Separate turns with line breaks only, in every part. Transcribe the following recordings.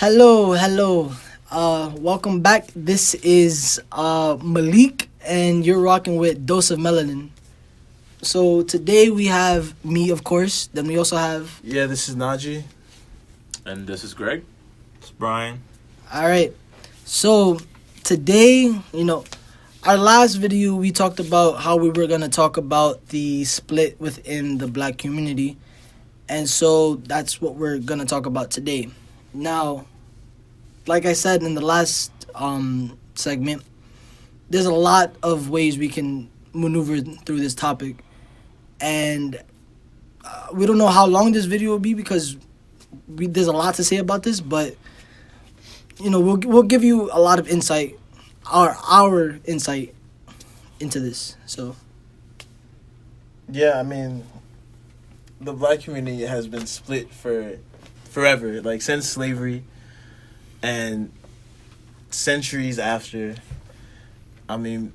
Hello. Welcome back. This is Malik, and you're rocking with Dose of Melanin. So today we have me, of course. Then we also have.
Yeah, this is Najee.
And this is Greg.
It's Brian.
All right. So today, our last video we talked about how we were gonna talk about the split within the black community, and so that's what we're gonna talk about today. Now, like I said in the last segment, there's a lot of ways we can maneuver through this topic, and we don't know how long this video will be because there's a lot to say about this. But we'll give you a lot of insight, our insight into this. So
Yeah, I mean, the black community has been split for forever, like since slavery and centuries after. I mean,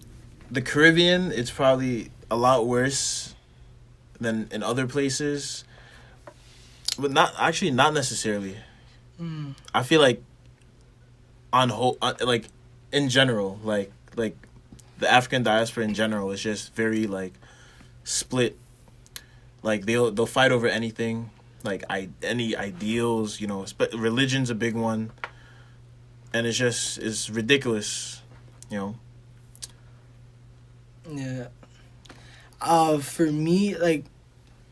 the Caribbean, it's probably a lot worse than in other places, but not necessarily. I feel like like in general, like the African diaspora in general is just very like split. Like they'll fight over anything, like any ideals, religion's a big one, and it's ridiculous, you know.
yeah, for me, like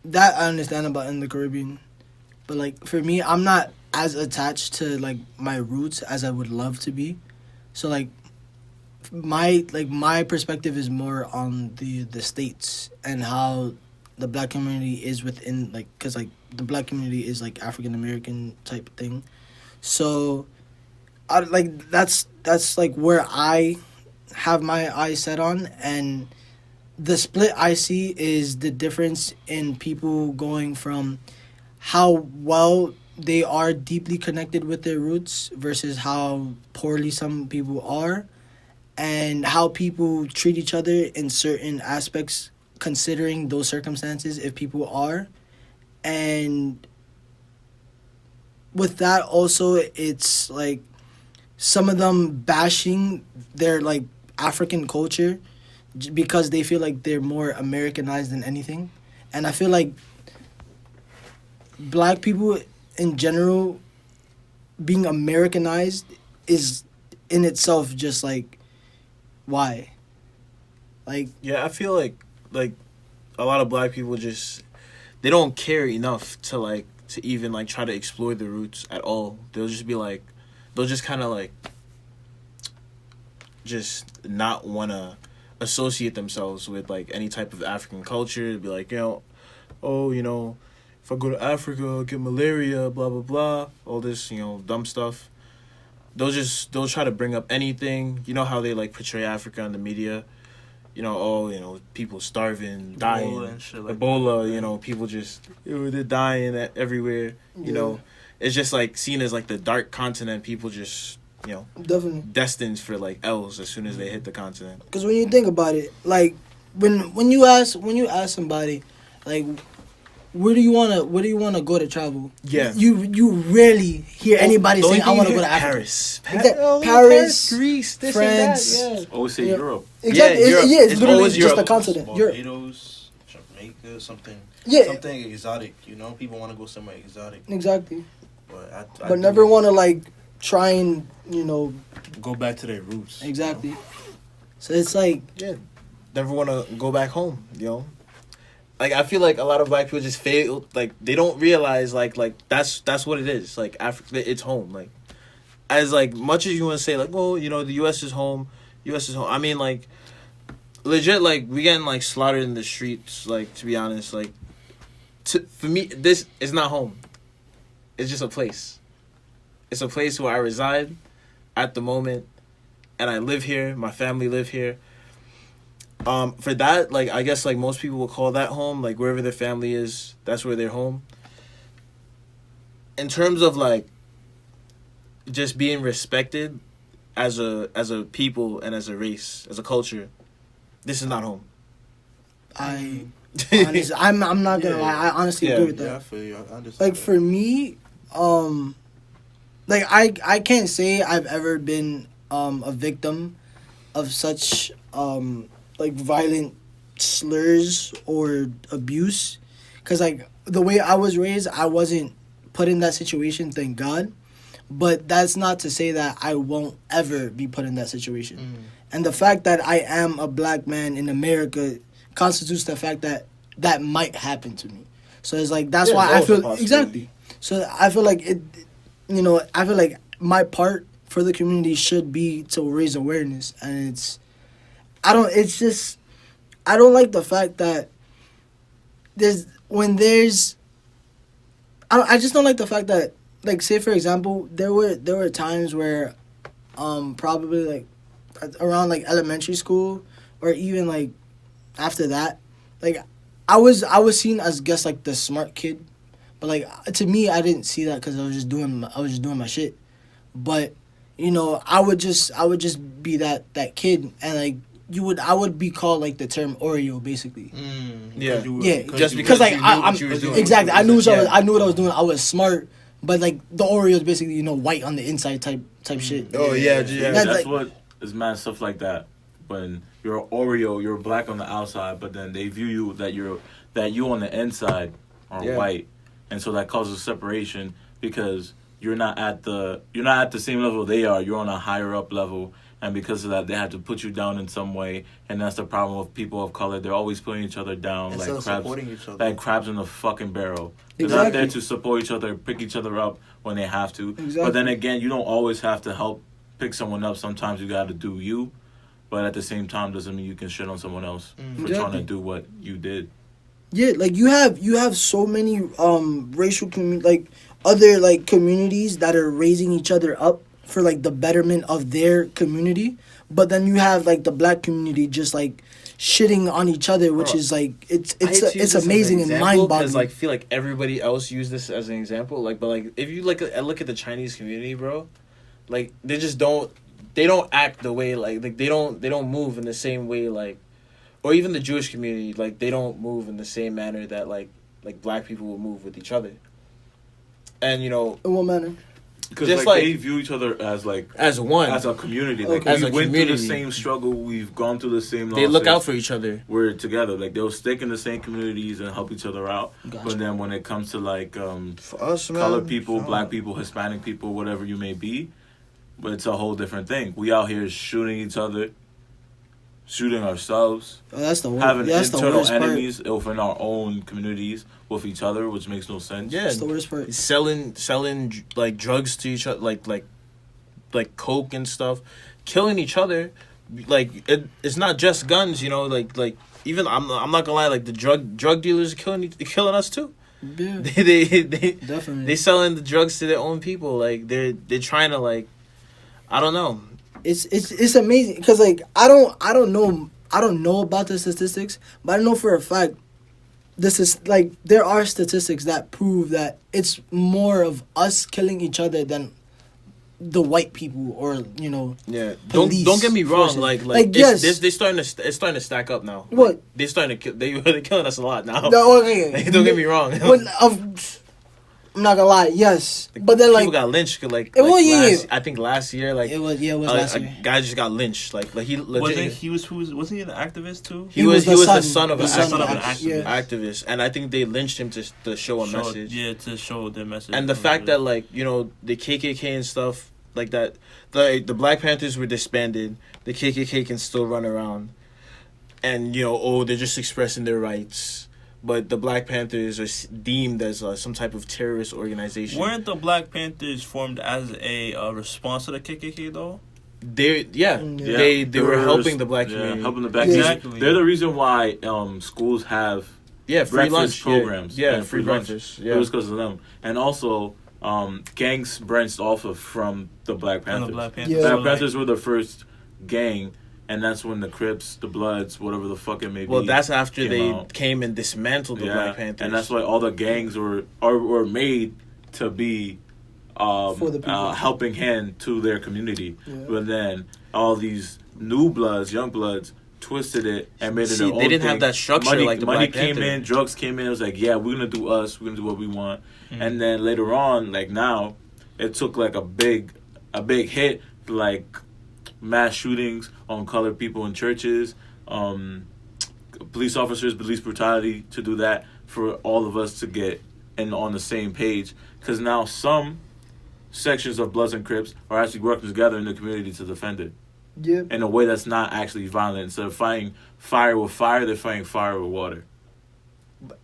that I understand about in the Caribbean, but like for me, I'm not as attached to like my roots as I would love to be. So my perspective is more on the states and how the black community is within, like, because like the black community is like African American type thing. So I like that's like where I have my eyes set on. And the split I see is the difference in people going from how well they are deeply connected with their roots versus how poorly some people are, and how people treat each other in certain aspects considering those circumstances, if people are. And with that also, it's like some of them bashing their like African culture because they feel like they're more Americanized than anything. And I feel like black people in general being Americanized is in itself just like, why? Like,
Yeah, I feel like a lot of black people just they don't care enough to even like try to explore the roots at all. They'll just kind of like just not want to associate themselves with like any type of African culture. Be like, oh, if I go to Africa, I'll get malaria, blah blah blah, all this, dumb stuff. They'll try to bring up anything. You know how they like portray Africa in the media. People starving, dying,
Ebola and shit like
Ebola.
that.
People just they're dying everywhere. It's just like seen as like the dark continent. People just
definitely.
destined for like L's as soon as they hit the continent.
Because when you think about it, like when you ask somebody, like, where do you wanna go to travel?
Yeah.
You rarely hear anybody
The only
saying I
thing
want to
you
go to
hear-
Africa.
Paris,
Paris,
Greece, this
France.
and that. Yeah.
Always say
Yeah.
Europe.
Exactly.
Yeah, Europe.
It's
It's
literally
always
just a
Europe.
continent. Europe.
Barbados, Jamaica, something.
Yeah.
Something exotic. People want to go somewhere exotic.
Exactly.
But
But never want to like try and
go back to their roots.
exactly. So it's like,
Yeah, never want to go back home. Like I feel like a lot of black people just fail. Like they don't realize like that's what it is. Like Africa, it's home. Like as like much as you want to say like, oh, the U.S. is home. U.S. is home. I mean, like legit, like we getting like slaughtered in the streets. Like to be honest, like for me, this is not home. It's just a place. It's a place where I reside at the moment, and I live here. My family live here. For that, like I guess like most people will call that home. Like wherever their family is, that's where they're home. In terms of like just being respected as a people and as a race, as a culture, this is not home.
I honestly, I'm not gonna lie. I honestly
Yeah.
agree with
Yeah, I
that.
feel you. I understand.
Like for me, like I can't say I've ever been a victim of such like violent slurs or abuse, because like the way I was raised, I wasn't put in that situation, thank God. But that's not to say that I won't ever be put in that situation. And the fact that I am a black man in America constitutes the fact that that might happen to me. So it's like that's
Yeah,
why I
it's always a
feel
possibility.
exactly. So I feel like it, I feel like my part for the community should be to raise awareness, and it's just I don't like the fact that there's I just don't like the fact that, like, say for example, there were times where probably like around like elementary school, or even like after that, like I was seen as, guess, like the smart kid, but like to me I didn't see that because I was just doing my shit. But I would just be that kid, and like I would be called like the term Oreo basically.
Yeah.
Yeah,
Just
because like
you knew
I'm
what you were doing.
exactly. I knew
Yeah.
I knew what I was doing. I was smart, but like the Oreo is basically white on the inside type shit.
Oh yeah,
Yeah,
yeah.
That's
that's
like-
what is mad stuff like that. When you're an Oreo, you're black on the outside, but then they view you that you on the inside are
Yeah.
white, and so that causes separation because you're not at the same level they are. You're on a higher up level, and because of that, they have to put you down in some way, and that's the problem with people of color. They're always putting each other down
Instead
like
of
crabs,
supporting each other.
like crabs in the fucking barrel. They're not there
Exactly.
to support each other, pick each other up when they have to.
Exactly.
But then again, you don't always have to help pick someone up. Sometimes you got to do you, but at the same time, doesn't mean you can shit on someone else for trying
Exactly.
to do what you did.
Yeah, like you have so many racial like other like communities that are raising each other up for like the betterment of their community, but then you have like the black community just like shitting on each other, which
Bro,
is like
I hate to use
it's
this as
amazing
an
and
example,
mind
'cause,
boggling.
like feel like everybody else use this as an example. Like, but like if you look at the Chinese community, bro, like they just don't act the way like they don't move in the same way, like, or even the Jewish community, like they don't move in the same manner that like black people will move with each other. And
In what manner?
Because
Just
like,
like-
they view each other as like
as one,
as a community. Like
As
we
a
went through
community.
the same struggle. We've gone through the same.
they look
losses.
out for each other.
We're together. Like they'll stick in the same communities and help each other out.
Gotcha.
But then when it comes to like
For us, man,
colored people,
no.
black people, Hispanic people, whatever you may be, but it's a whole different thing. We out here shooting each other, shooting ourselves,
Oh, that's the worst.
having
That's the
internal
worst part.
enemies within our own communities with each other, which makes no sense.
Yeah,
That's the worst part.
selling like drugs to each other, like coke and stuff, killing each other. Like it's not just guns, like even I'm not gonna lie, like the drug dealers are killing us too.
Yeah,
They
definitely.
they selling the drugs to their own people. Like they're trying to, like, I don't know.
It's amazing because like I don't know about the statistics, but I know for a fact this is like there are statistics that prove that it's more of us killing each other than the white people, or
Yeah,
police
don't get me wrong.
forces.
Like
Like, yes.
it's starting to stack up now.
What?
Like, they're starting to they're killing us a lot now.
No, okay.
Don't get me wrong.
When, I'm not gonna lie, yes, but then
people
like
got lynched. Like,
It was, yeah,
last,
yeah.
I think last year, like
it was last year.
a guy just got lynched. Like he legit.
Wasn't he an activist too?
He was the son of
the
an
son of
activist,
an yeah.
activist, and I think they lynched him to show a message.
Yeah, to show their message.
And the fact that, like, the KKK and stuff like that, the Black Panthers were disbanded. The KKK can still run around, and they're just expressing their rights. But the Black Panthers are deemed as some type of terrorist organization.
weren't the Black Panthers formed as a response to the KKK though?
Yeah.
They were helping the Black
yeah,
community.
helping the black
Yeah.
community.
Exactly.
They're the reason why schools have
Yeah, free lunch
breakfast programs.
Yeah,
and
free
lunch.
breakfast.
It
Yeah,
was because of them, and also gangs branched off of from the Black
And
Panthers.
the Black Panthers.
Yeah.
So,
Black
like,
Panthers were the first gang, and that's when the Crips, the Bloods, whatever the fuck it may be.
well, that's after
came
they
out.
came and dismantled the Black Panthers.
and that's why all the gangs were made to be
For the people.
helping hand to their community.
Yeah.
But then all these new bloods, young bloods, twisted it and made it
See,
their own
they didn't
thing.
have that structure
money,
like the
money
Black
came
Panther.
in, drugs came in. It was like, yeah, we're gonna do us. We're gonna do what we want.
Mm-hmm.
And then later on, like now, it took like a big hit, like mass shootings on colored people in churches, police officers, police brutality, to do that for all of us to get on the same page. Because now some sections of Bloods and Crips are actually working together in the community to defend it
Yeah.
in a way that's not actually violent. Instead of fighting fire with fire, they're fighting fire with water.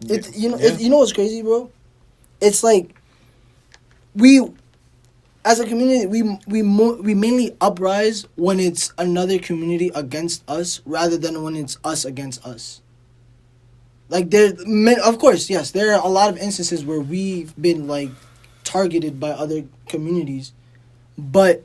It's you know what's crazy, bro? It's like we, as a community, we mainly uprise when it's another community against us rather than when it's us against us. Like of course, yes, there are a lot of instances where we've been like targeted by other communities, but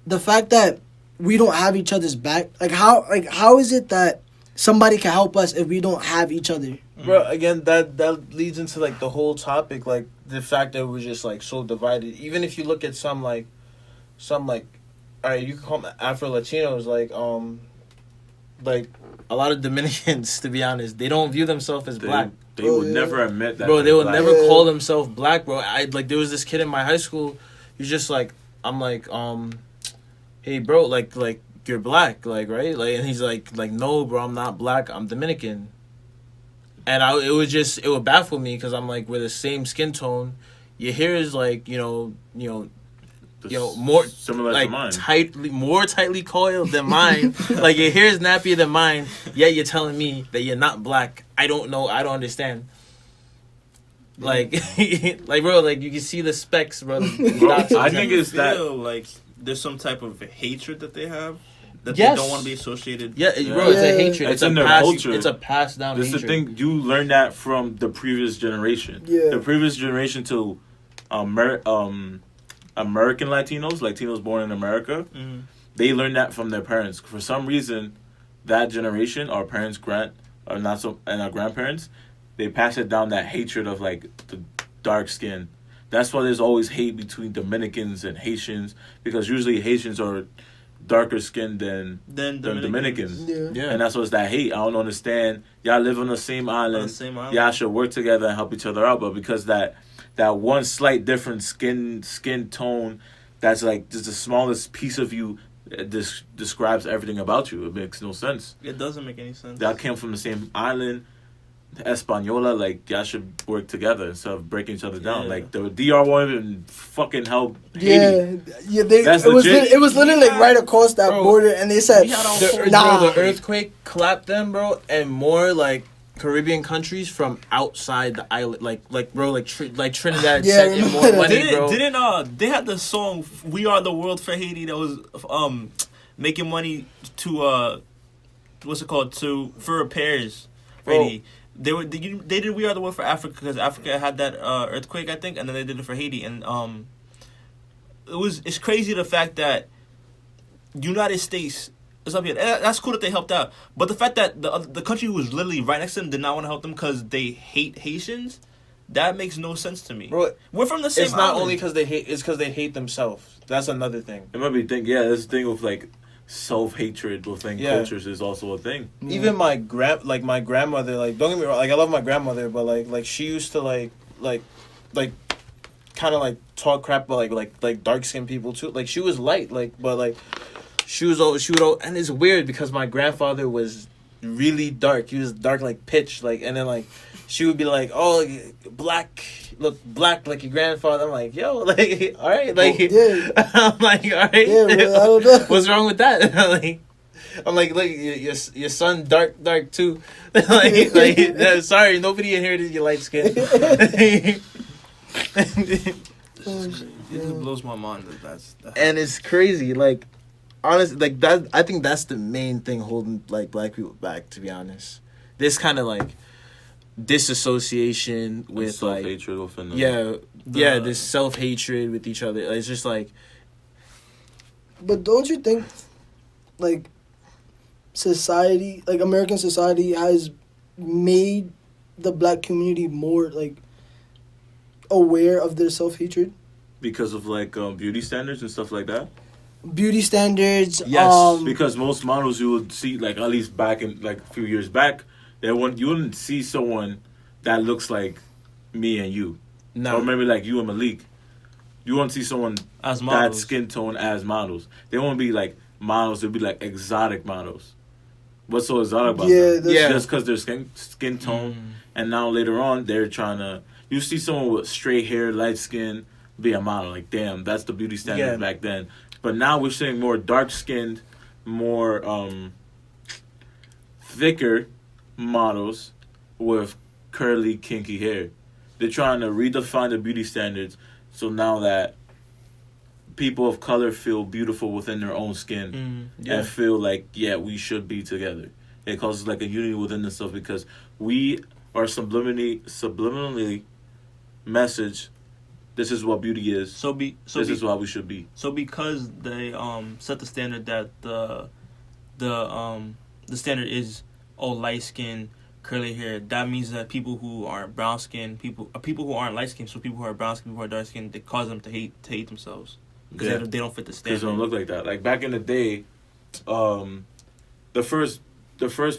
the fact that we don't have each other's back, how is it that somebody can help us if we don't have each other?
Bro, again, that leads into like the whole topic, like the fact that we're just like so divided. Even if you look at some like, all right, you can call them Afro Latinos, like a lot of Dominicans, to be honest, they don't view themselves as black.
They
Oh,
would
yeah.
never admit that.
Bro, they
they're
will
black.
never
Yeah.
call themselves black, bro. There was this kid in my high school. He's just like, I'm like, hey, bro, like you're black, like, right? Like, and he's like, no, bro, I'm not black. I'm Dominican. And it would baffle me because I'm like, we're the same skin tone. Your hair is like, more
similar
like
to mine.
more tightly coiled than mine. Like your hair is nappier than mine. Yet you're telling me that you're not black. I don't know. I don't understand. Like, like bro, like you can see the specks, bro.
I think it's that.
feel like there's some type of hatred that they have that
Yes.
they don't want to be associated.
Yeah, bro, it's a
Yeah.
hatred.
It's in their culture.
It's a passed down
This is
hatred.
the thing. You learn that from the previous generation.
Yeah.
The previous generation to American Latinos born in America,
Mhm.
they learned that from their parents. For some reason, that generation, our parents, and our grandparents, they pass it down, that hatred of like the dark skin. That's why there's always hate between Dominicans and Haitians, because usually Haitians are darker skinned than
Then
Dominicans.
Yeah.
Yeah.
And that's what's that hate. I don't understand. Y'all live on the same island. Y'all should work together and help each other out. But because that one slight different skin tone, that's like just the smallest piece of you, describes everything about you. It makes no sense.
It doesn't make any sense.
Y'all came from the same island, Española. Like y'all should work together instead of breaking each other down.
Yeah.
Like the DR won't even fucking help Haiti.
Yeah.
That's
It was
legit.
it was literally like right across that
Bro,
border, and they said,
we had our
The,
"Nah."
bro, the earthquake clapped them, bro, and more like Caribbean countries from outside the island, like bro, like Trinidad
Yeah, I
sent in
remember
more
that.
money, bro.
Didn't they had the song "We Are the World" for Haiti that was making money to what's it called, for repairs for
Bro.
Haiti. They did "We Are the World" for Africa because Africa had that earthquake, I think, and then they did it for Haiti, and it's crazy the fact that United States is up here. That's cool that they helped out, but the fact that the country who was literally right next to them did not want to help them because they hate Haitians, that makes no sense to me.
Bro,
We're from the same.
it's not
island.
only because they hate; it's because they hate themselves. That's another thing.
It might be this thing with like self-hatred within
Yeah.
cultures is also a thing.
Even my grandmother, like, don't get me wrong, like I love my grandmother, but like she used to like kind of like talk crap about like dark skinned people too. Like she was light, but like she would and it's weird because my grandfather was really dark. He was dark like pitch, like, and then like she would be like, "Oh, look black like your grandfather." I'm like, "Yo, like, all right, like,
Yeah.
I'm like, all right,
Yeah, bro, I don't know.
what's wrong with that?" Like, I'm like, look, your son dark too. like, sorry, nobody in here is your light skin.
Oh, shit.
It just blows my mind that
And it's crazy, like, honestly, like that. I think that's the main thing holding like black people back. To be honest, this kind of like disassociation with like,
self-hatred within them.
yeah, this self-hatred with each other. It's just like,
But don't you think, like, society, like American society, has made the black community more like aware of their self-hatred,
because of like beauty standards and stuff like that.
beauty standards?
Yes,
Because most models you would see, like at least back in like a few years back, you wouldn't see someone that looks like me and you,
no,
or maybe like you and Malik. You won't see someone
As
that
models.
skin tone as models. They won't be like models. They'll be like exotic models. What's so exotic about
Yeah,
them?
that's-
Yeah.
Just because their skin tone, and now later on they're trying to. You see someone with straight hair, light skin, be a model. Like, damn, that's the beauty standard
Yeah.
back then. But now we're seeing more dark skinned, more thicker models with curly, kinky hair. They're trying to redefine the beauty standards. So now that people of color feel beautiful within their own skin
Yeah.
and feel like, yeah, we should be together. It causes like a unity within themselves because we are subliminally message. This is what beauty is. This is what we should be.
So because they set the standard that the standard is light skin, curly hair, that means that people who are brown skin, people who aren't light skin, so people who are brown skin, people who are dark skin, they cause them to hate themselves because
Yeah.
they don't fit the
Because
standard.
they don't look like that. Like back in the day, the first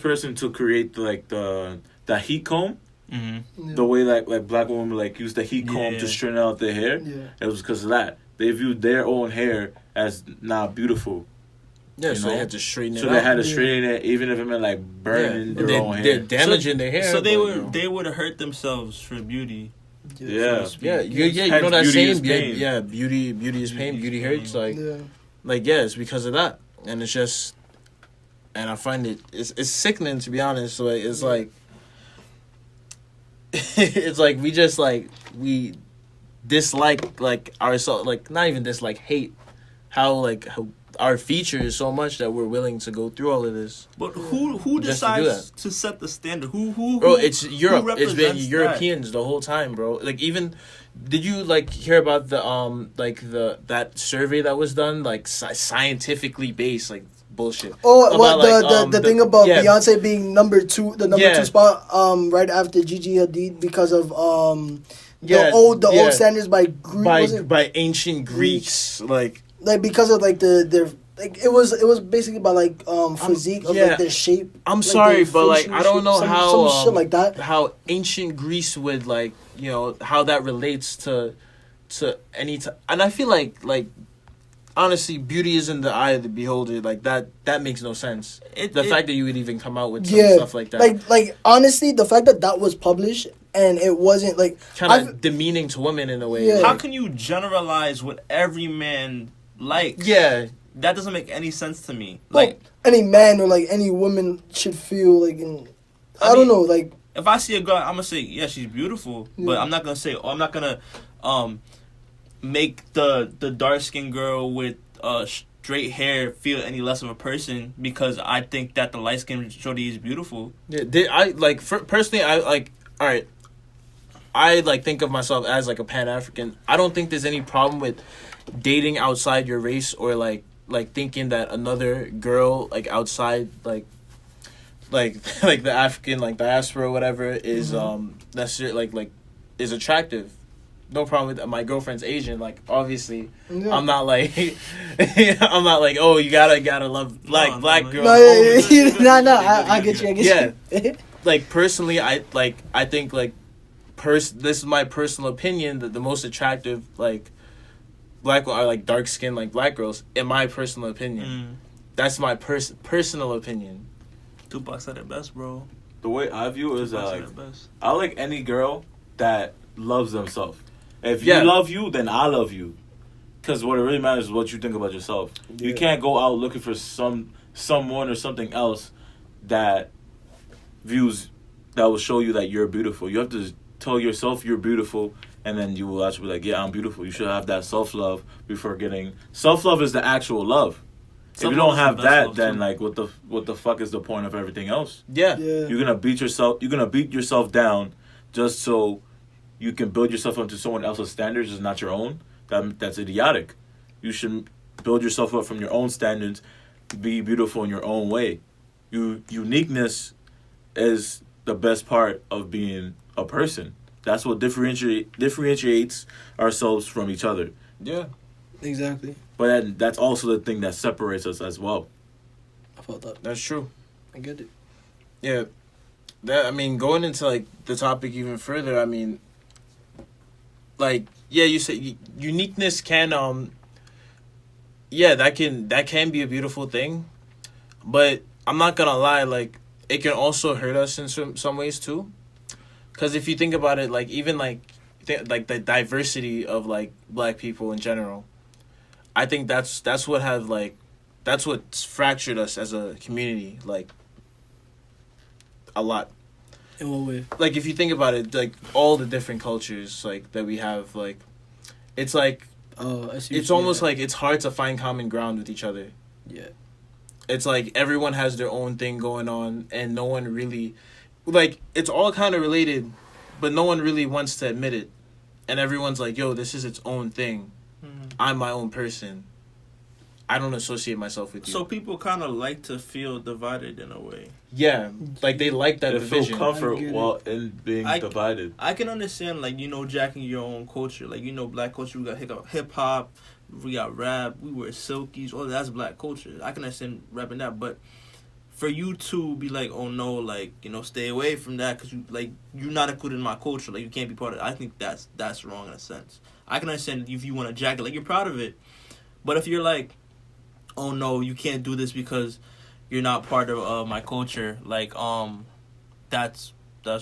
person to create the heat comb,
Mm-hmm.
the way like black women like use the heat comb
Yeah.
to straighten out their hair,
Yeah.
it was because of that. They viewed their own hair as not beautiful,
Yeah,
You
so
know?
they had to straighten it
so
out.
they had to
Yeah.
straighten it, even if it meant like burning
Yeah.
their own
They're
hair.
damaging their hair.
So they
but,
would
you know.
they would hurt themselves for beauty.
Yeah.
so to speak.
Yeah, you
Hence
know that
beauty
saying,
is pain.
yeah, beauty is pain, beauty hurts. Like,
Yeah.
it's because of that, and it's just, and I find it's sickening to be honest. Like, it's like, it's like we just like we dislike like ourselves, like not even dislike, hate how our features so much that we're willing to go through all of this.
But who
Just to do
decides to set the standard? Who
Bro, it's Europe. It's been
represents
Europeans the whole time, bro. Like even, did you like hear about the that survey that was done, like scientifically based, like bullshit.
Oh,
About,
what
like,
the thing about
yeah.
Beyonce being number two
Yeah.
spot, right after Gigi Hadid because of
Yeah,
the old
yeah.
standards by Greek,
by ancient Greeks, like
because of like their like it was basically about like physique of
yeah.
like their shape.
I'm
like,
sorry,
their
but like
facial
I don't
shape,
know how
some shit like that.
how ancient Greece would like how that relates to any time, and I feel like honestly, beauty is in the eye of the beholder. Like that makes no sense. The fact that you would even come out with some stuff like that,
like honestly, the fact that was published and it wasn't like
kind of demeaning to women in a way.
Yeah.
like-
How can you generalize what every man likes?
yeah,
That doesn't make any sense to me.
like
Like,
any man or like any woman should feel like I
mean,
don't know, like
if I see a girl, I'm gonna say, yeah, she's beautiful, but
Yeah.
I'm not gonna say, I'm not gonna make the dark skinned girl with straight hair feel any less of a person because I think that the light skinned shorty is beautiful.
yeah. I like personally. I like. All right. I like think of myself as like a Pan African. I don't think there's any problem with dating outside your race or like thinking that another girl like outside like like the African like diaspora or whatever is necessarily like is attractive. No problem with that. My girlfriend's Asian. Like obviously,
yeah.
I'm not like I'm not like, oh, you gotta love black
No,
black
no,
girls.
No, I get you.
Yeah. Like personally, I think like this is my personal opinion that the most attractive like black are like dark skinned like black girls in my personal opinion. That's my personal opinion.
Tupac said it best, bro.
The way I view it is that
Tupac
like
said it best.
I like any girl that loves themselves. If
Yeah.
you love you, then I love you. Because what it really matters is what you think about yourself. You
Yeah.
can't go out looking for someone or something else that will show you that you're beautiful. You have to tell yourself you're beautiful, and then you will actually be like, yeah, I'm beautiful. You should have that self-love before getting... Self-love is the actual love. If you
Self-love
don't
is the
have
best
that,
love,
then
too.
like what the fuck is the point of everything else?
Yeah.
Yeah.
You're gonna beat yourself down just so you can build yourself up to someone else's standards is not your own. That's idiotic. You should build yourself up from your own standards, be beautiful in your own way. Uniqueness is the best part of being a person. That's what differentiates ourselves from each other.
Yeah.
Exactly.
But that's also the thing that separates us as well.
I felt that.
That's true.
I get it.
Yeah. That I mean, going into like the topic even further, I mean, like yeah, you say uniqueness can yeah, that can be a beautiful thing, but I'm not gonna lie, like it can also hurt us in some ways too, because if you think about it, like even like like the diversity of like black people in general, I think that's what have like that's what's fractured us as a community like a lot.
In what way?
Like if you think about it, like all the different cultures like that we have, like it's like
Oh, I see.
it's almost like it's hard to find common ground with each other.
Yeah.
It's like everyone has their own thing going on, and no one really, like it's all kind of related, but no one really wants to admit it, and everyone's like, "Yo, this is its own thing. I'm my own person. I don't associate myself with you."
So people kind of like to feel divided in a way.
Yeah, like they like that
They feel
division.
I
comfort
get it.
while in being divided.
I can understand, like, jacking your own culture. Like, black culture, we got hip hop, we got rap, we wear silkies. Oh, that's black culture. I can understand rapping that, but for you to be like, oh no, like, stay away from that because you're not included in my culture. Like, you can't be part of it. I think that's wrong in a sense. I can understand if you want to jack it, like, you're proud of it. But if you're like, oh no, you can't do this because you're not part of my culture, like, that's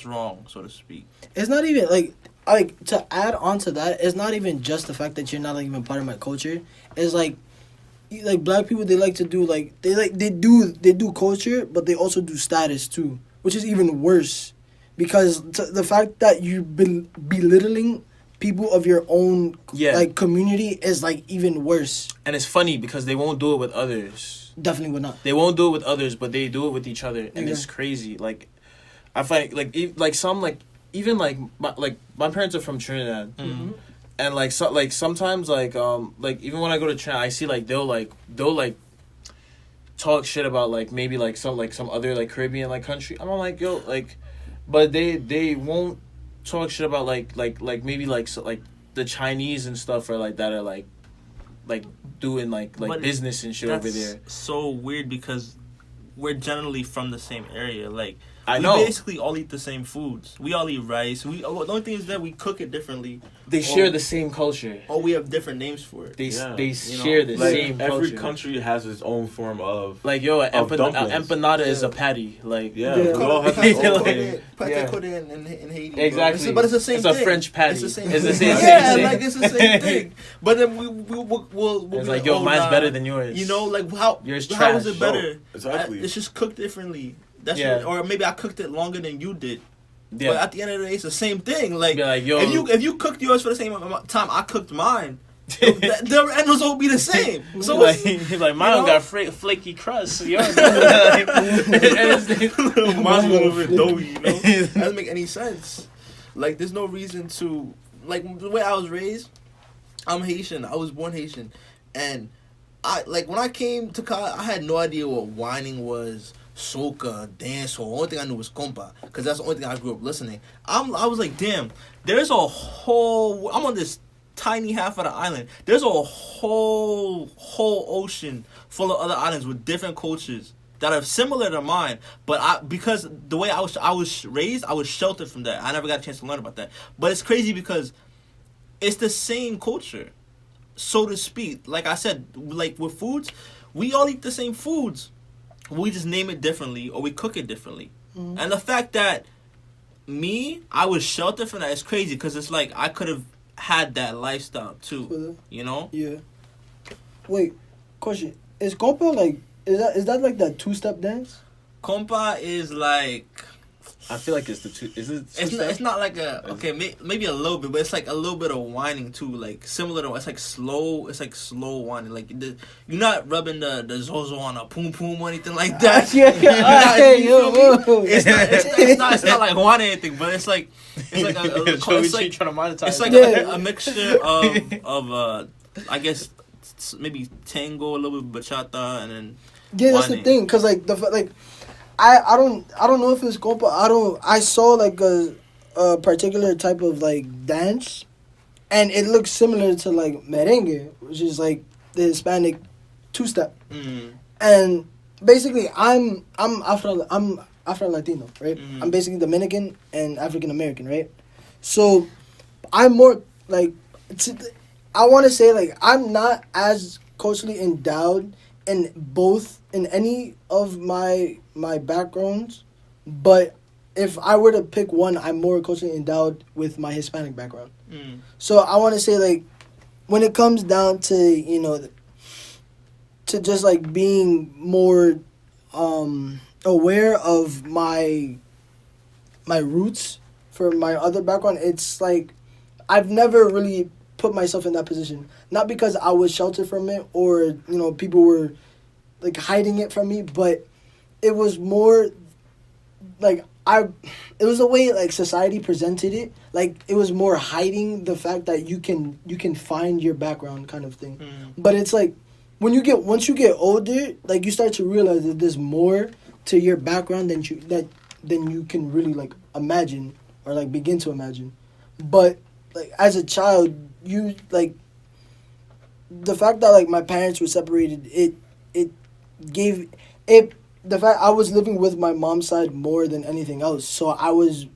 wrong, so to speak.
It's not even like to add on to that. It's not even just the fact that you're not even part of my culture. It's like black people, they like to do they do culture, but they also do status too, which is even worse, because the fact that you've been belittling people of your own community is like even worse.
And it's funny because they won't do it with others.
Definitely would not.
They won't do it with others, but they do it with each other, and it's crazy. Like, I find even my parents are from Trinidad, and sometimes even when I go to Trinidad, I see they'll talk shit about maybe some other Caribbean country. I'm like, yo, but they won't talk shit about maybe the Chinese and stuff or that are doing
But
business and shit over there.
So weird because we're generally from the same area. Like,
I
we
know.
basically all eat the same foods. We all eat rice. The only thing is that we cook it differently.
They share the same culture.
Or we have different names for it.
They
Yeah.
share the
Like,
same
every
culture.
country has its own form of
An
dumplings.
empanada is a patty.
yeah.
Yeah.
We all have its own
Like-
thing.
in Haiti. bro.
Exactly.
But it's the same
It's
thing.
a French patty.
It's the same
It's the
thing.
same
Yeah,
thing.
it's the same thing. But then we'll
It's
be
like, yo,
oh,
mine's
nah.
better than yours.
How
Yours
how is
trash.
it better?
Exactly.
It's just cooked differently. That's
Yeah.
or maybe I cooked it longer than you did.
Yeah.
But at the end of the day, it's the same thing. Like,
Be like, yo,
if you cooked yours for the same amount of time I cooked mine, the end result will be the same. So
like, he's like, mine
know?
got flaky crust. Yours
mine's a little bit doughy, That doesn't make any sense. Like, there's no reason to, the way I was raised, I'm Haitian. I was born Haitian. And when I came to college, I had no idea what whining was, soca, dance hall. The only thing I knew was compa, because that's the only thing I grew up listening. I was like, damn, there's a whole, I'm on this tiny half of the island. There's a whole ocean full of other islands with different cultures that are similar to mine, but because the way I was raised, I was sheltered from that. I never got a chance to learn about that. But it's crazy because it's the same culture, so to speak. Like I said, like with foods, we all eat the same foods. We just name it differently or we cook it differently. Mm-hmm. And the fact that I was sheltered from that is crazy because it's like I could have had that lifestyle too.
Yeah. Wait, question: is compa is that like that two-step dance?
Compa is like,
I feel like it's the two. Is it?
it's not like maybe a little bit, but it's like a little bit of whining too, like similar to it's like slow whining, like you're not rubbing the zozo on a poom poom or anything like that. It's not like whining anything, but it's like trying to monetize. It's like a mixture of I guess maybe tango, a little bit of bachata, and then
that's the thing, cause I don't know if it's compa. I saw like a particular type of dance, and it looks similar to like merengue, which is like the Hispanic two-step. And basically, I'm Afro Latino, right? I'm basically Dominican and African American, right? So I'm more I want to say like I'm not as culturally endowed in any of my backgrounds, but if I were to pick one, I'm more culturally endowed with my Hispanic background.
Mm.
So I want to say like when it comes down to to just like being more aware of my roots for my other background, it's like I've never really put myself in that position. Not because I was sheltered from it or people were like hiding it from me, but it was more like it was the way like society presented it. Like it was more hiding the fact that you can find your background kind of thing. But it's like once you get older, like you start to realize that there's more to your background than you can really like imagine or like begin to imagine. But like as a child, you like the fact that like my parents were separated, it gave it the fact I was living with my mom's side more than anything else. So I was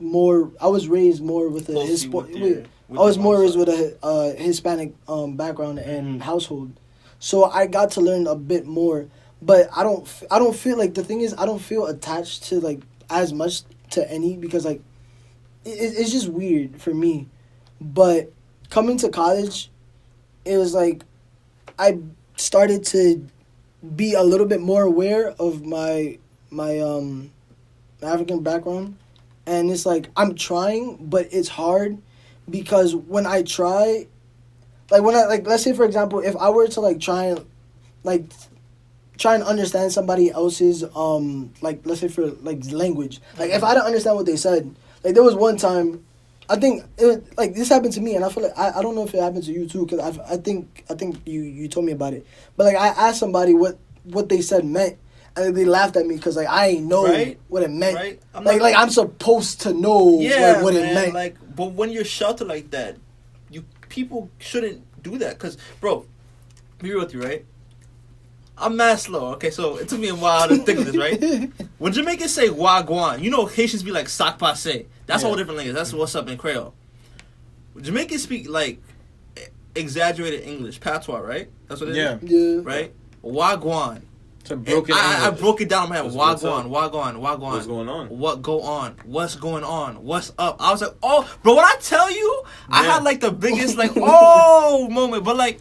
raised more with a Hispanic background and household. So I got to learn a bit more, but I don't feel like the thing is I don't feel attached to like as much to any because like it's just weird for me. But coming to college, it was like I started to be a little bit more aware of my African background, and it's like I'm trying, but it's hard because when I try, let's say for example, if I were to like try and understand somebody else's let's say for like language, like if I don't understand what they said, like there was one time. I think this happened to me, and I feel like I don't know if it happened to you too, because I think you told me about it. But like I asked somebody what they said meant, and they laughed at me because like I ain't know what it meant. Right? I'm supposed to know what it meant.
Like, but when you're sheltered like that, people shouldn't do that. Cause bro, be real with you, right? I'm mad slow. Okay, so it took me a while to think of this, right? When Jamaicans say wagwan, Haitians be like sac passe. That's a whole different language. That's what's up in Creole. Jamaicans speak like exaggerated English, patois, right? That's what it is.
Yeah.
Right? Wagwan.
So broken.
I broke it down in my head. Wagwan.
What's going on?
What go on? What's going on? What's up? I was like, oh, bro, when I tell you, I had like the biggest like moment. But like,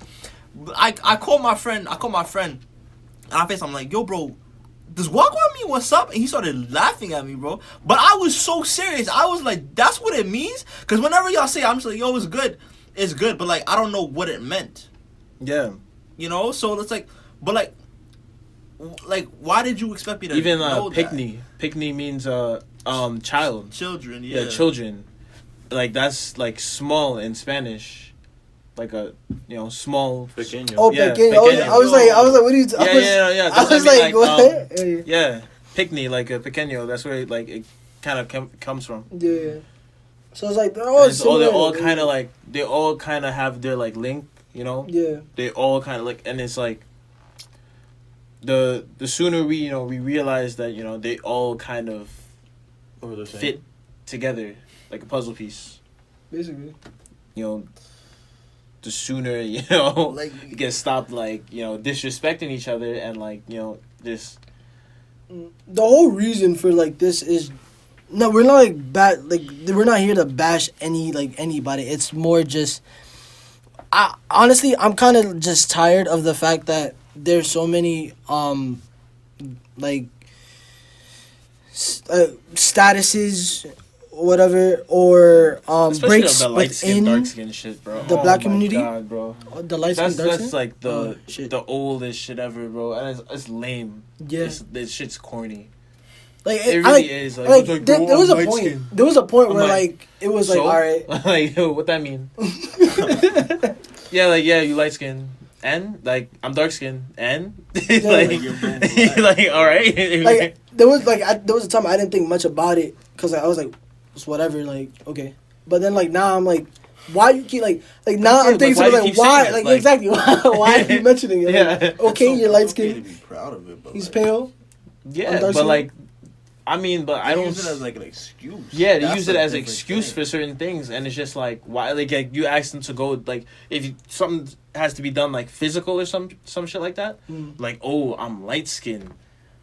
I called my friend. And I'm like, yo, bro, does wagwan mean what's up? And he started laughing at me, bro. But I was so serious. I was like, that's what it means? Because whenever y'all say it, I'm just like, yo, it's good. It's good. But like, I don't know what it meant.
Yeah.
So it's like, but like, why did you expect me to
even
know
Pickney? Pickney means child.
Children, yeah.
Yeah, children. Like that's like small in Spanish. Like a small
Pequeño.
Oh,
yeah,
pequeño. I was like, what are you?
Yeah.
I was like, what?
Yeah, Pickney, like a pequeño. That's where it kind of comes from.
Yeah. So it's like they're all
they all kind of have their like link.
Yeah.
They all kind of like, and it's like the sooner we realize that they all kind of fit together like a puzzle piece.
Basically.
The sooner you get stopped disrespecting each other and just
the whole reason for like this is no, we're not we're not here to bash anybody. It's more just honestly I'm kind of just tired of the fact that there's so many statuses whatever, or breaks
the light skin,
within
dark skin shit, bro.
the black community.
God, bro.
The light skin, dark skin.
That's like the oldest shit ever, bro. And it's lame.
Yeah,
this shit's corny.
Like
it really is.
There was a point. There was a point where it was like, all right,
like what that mean? Yeah, you light skin. And I'm dark skinned and all right.
There was a time I didn't think much about it because I was like, it's whatever, okay. But then now I'm like, why you keep now I'm thinking something why exactly why are you mentioning it?
Yeah.
Okay, you're light skinned.
Be proud of it, but
he's pale.
Yeah, but I mean, but I
They
don't
use it as like an excuse.
Yeah, they
That's
use it
a
as an
different
excuse
thing.
for certain things, and it's just like why like you ask them to go like if something has to be done like physical or some shit like that. Like, oh, I'm light skinned.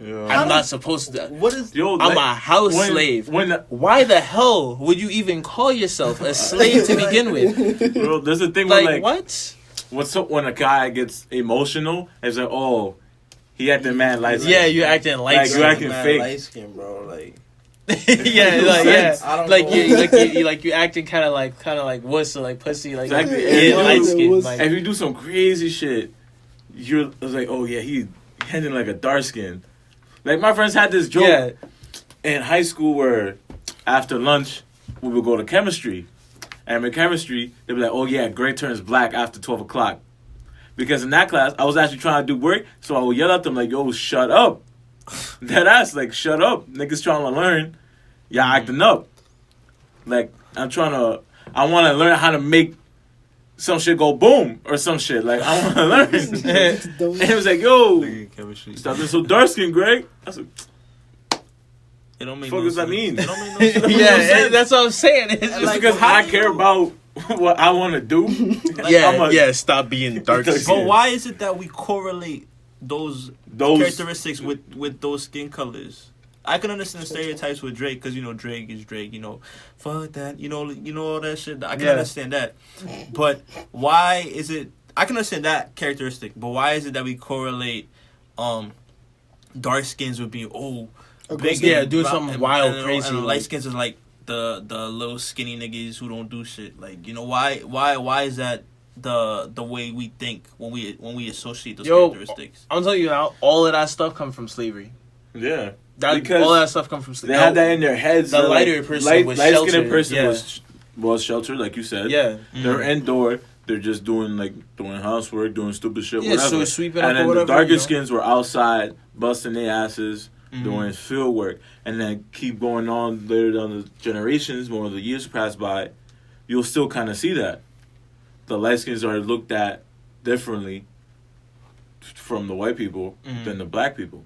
Yeah.
I'm not supposed to.
What is
Yo,
I'm
like,
a house
when-
slave.
when-
Why the hell would you even call yourself a slave to begin with?
Bro, there's a thing where
Like,
like
what?
when a guy gets emotional, it's like, oh, he acting mad light.
Yeah, you're acting light
Like, you
skinned.
acting fake.
light skin, bro. Like
Yeah, like
sense.
I don't
like
know.
you acting kind of like wuss or like pussy, like
Exactly.
yeah,
Yeah,
light
wuss.
skin. Like,
If you do some crazy shit, you're it's like, oh yeah, he acting like a dark skin. Like my friends had this joke
yeah,
in high school where after lunch we would go to chemistry, and in chemistry they'd be like, oh yeah, Greg turns black after 12 o'clock. Because in that class, I was actually trying to do work, so I would yell at them like, yo, shut up. That ass, like, shut up. Niggas trying to learn. Y'all acting up. Like, I want to learn how to make some shit go boom or some shit. Like, I want to learn. And it was like, yo,
chemistry.
stop being so dark skinned, Greg. I was like,
It don't make
fuck
no
does that
sense.
mean?
It don't make no sense.
yeah, that's what I'm saying. It's
just
just
because
how
I
do
care
you-
about what I want to do.
yeah, stop being dark
But
But
skinned.
why is it that we correlate those
Those
characteristics with those skin colors? I can understand stereotypes with Drake because Drake is Drake. Fuck that. You know all that shit. I can
Yeah.
understand that. But why is it? I can understand that characteristic. But why is it that we correlate dark skins with being big?
Yeah,
and
doing
rock-
something
and-
wild,
and,
crazy,
And light
like-
skins is like the little skinny niggas who don't do shit. Like why is that the way we think when we associate those
Yo,
characteristics?
I'm telling you now, all of that stuff comes from slavery.
yeah.
That
Because
all that stuff comes from
They
slavery.
had that in their heads.
The
that,
lighter person was
light-skinned
sheltered,
person
yeah.
was sheltered, like you said.
Yeah,
They're indoor. They're just doing housework, doing stupid shit,
yeah.
whatever.
So sweeping up
And
or
then
whatever.
the darker
you know?
skins were outside, busting their asses, doing field work, and then keep going on later down the generations. More of the years pass by, you'll still kind of see that the light skins are looked at differently from the white people than the black people,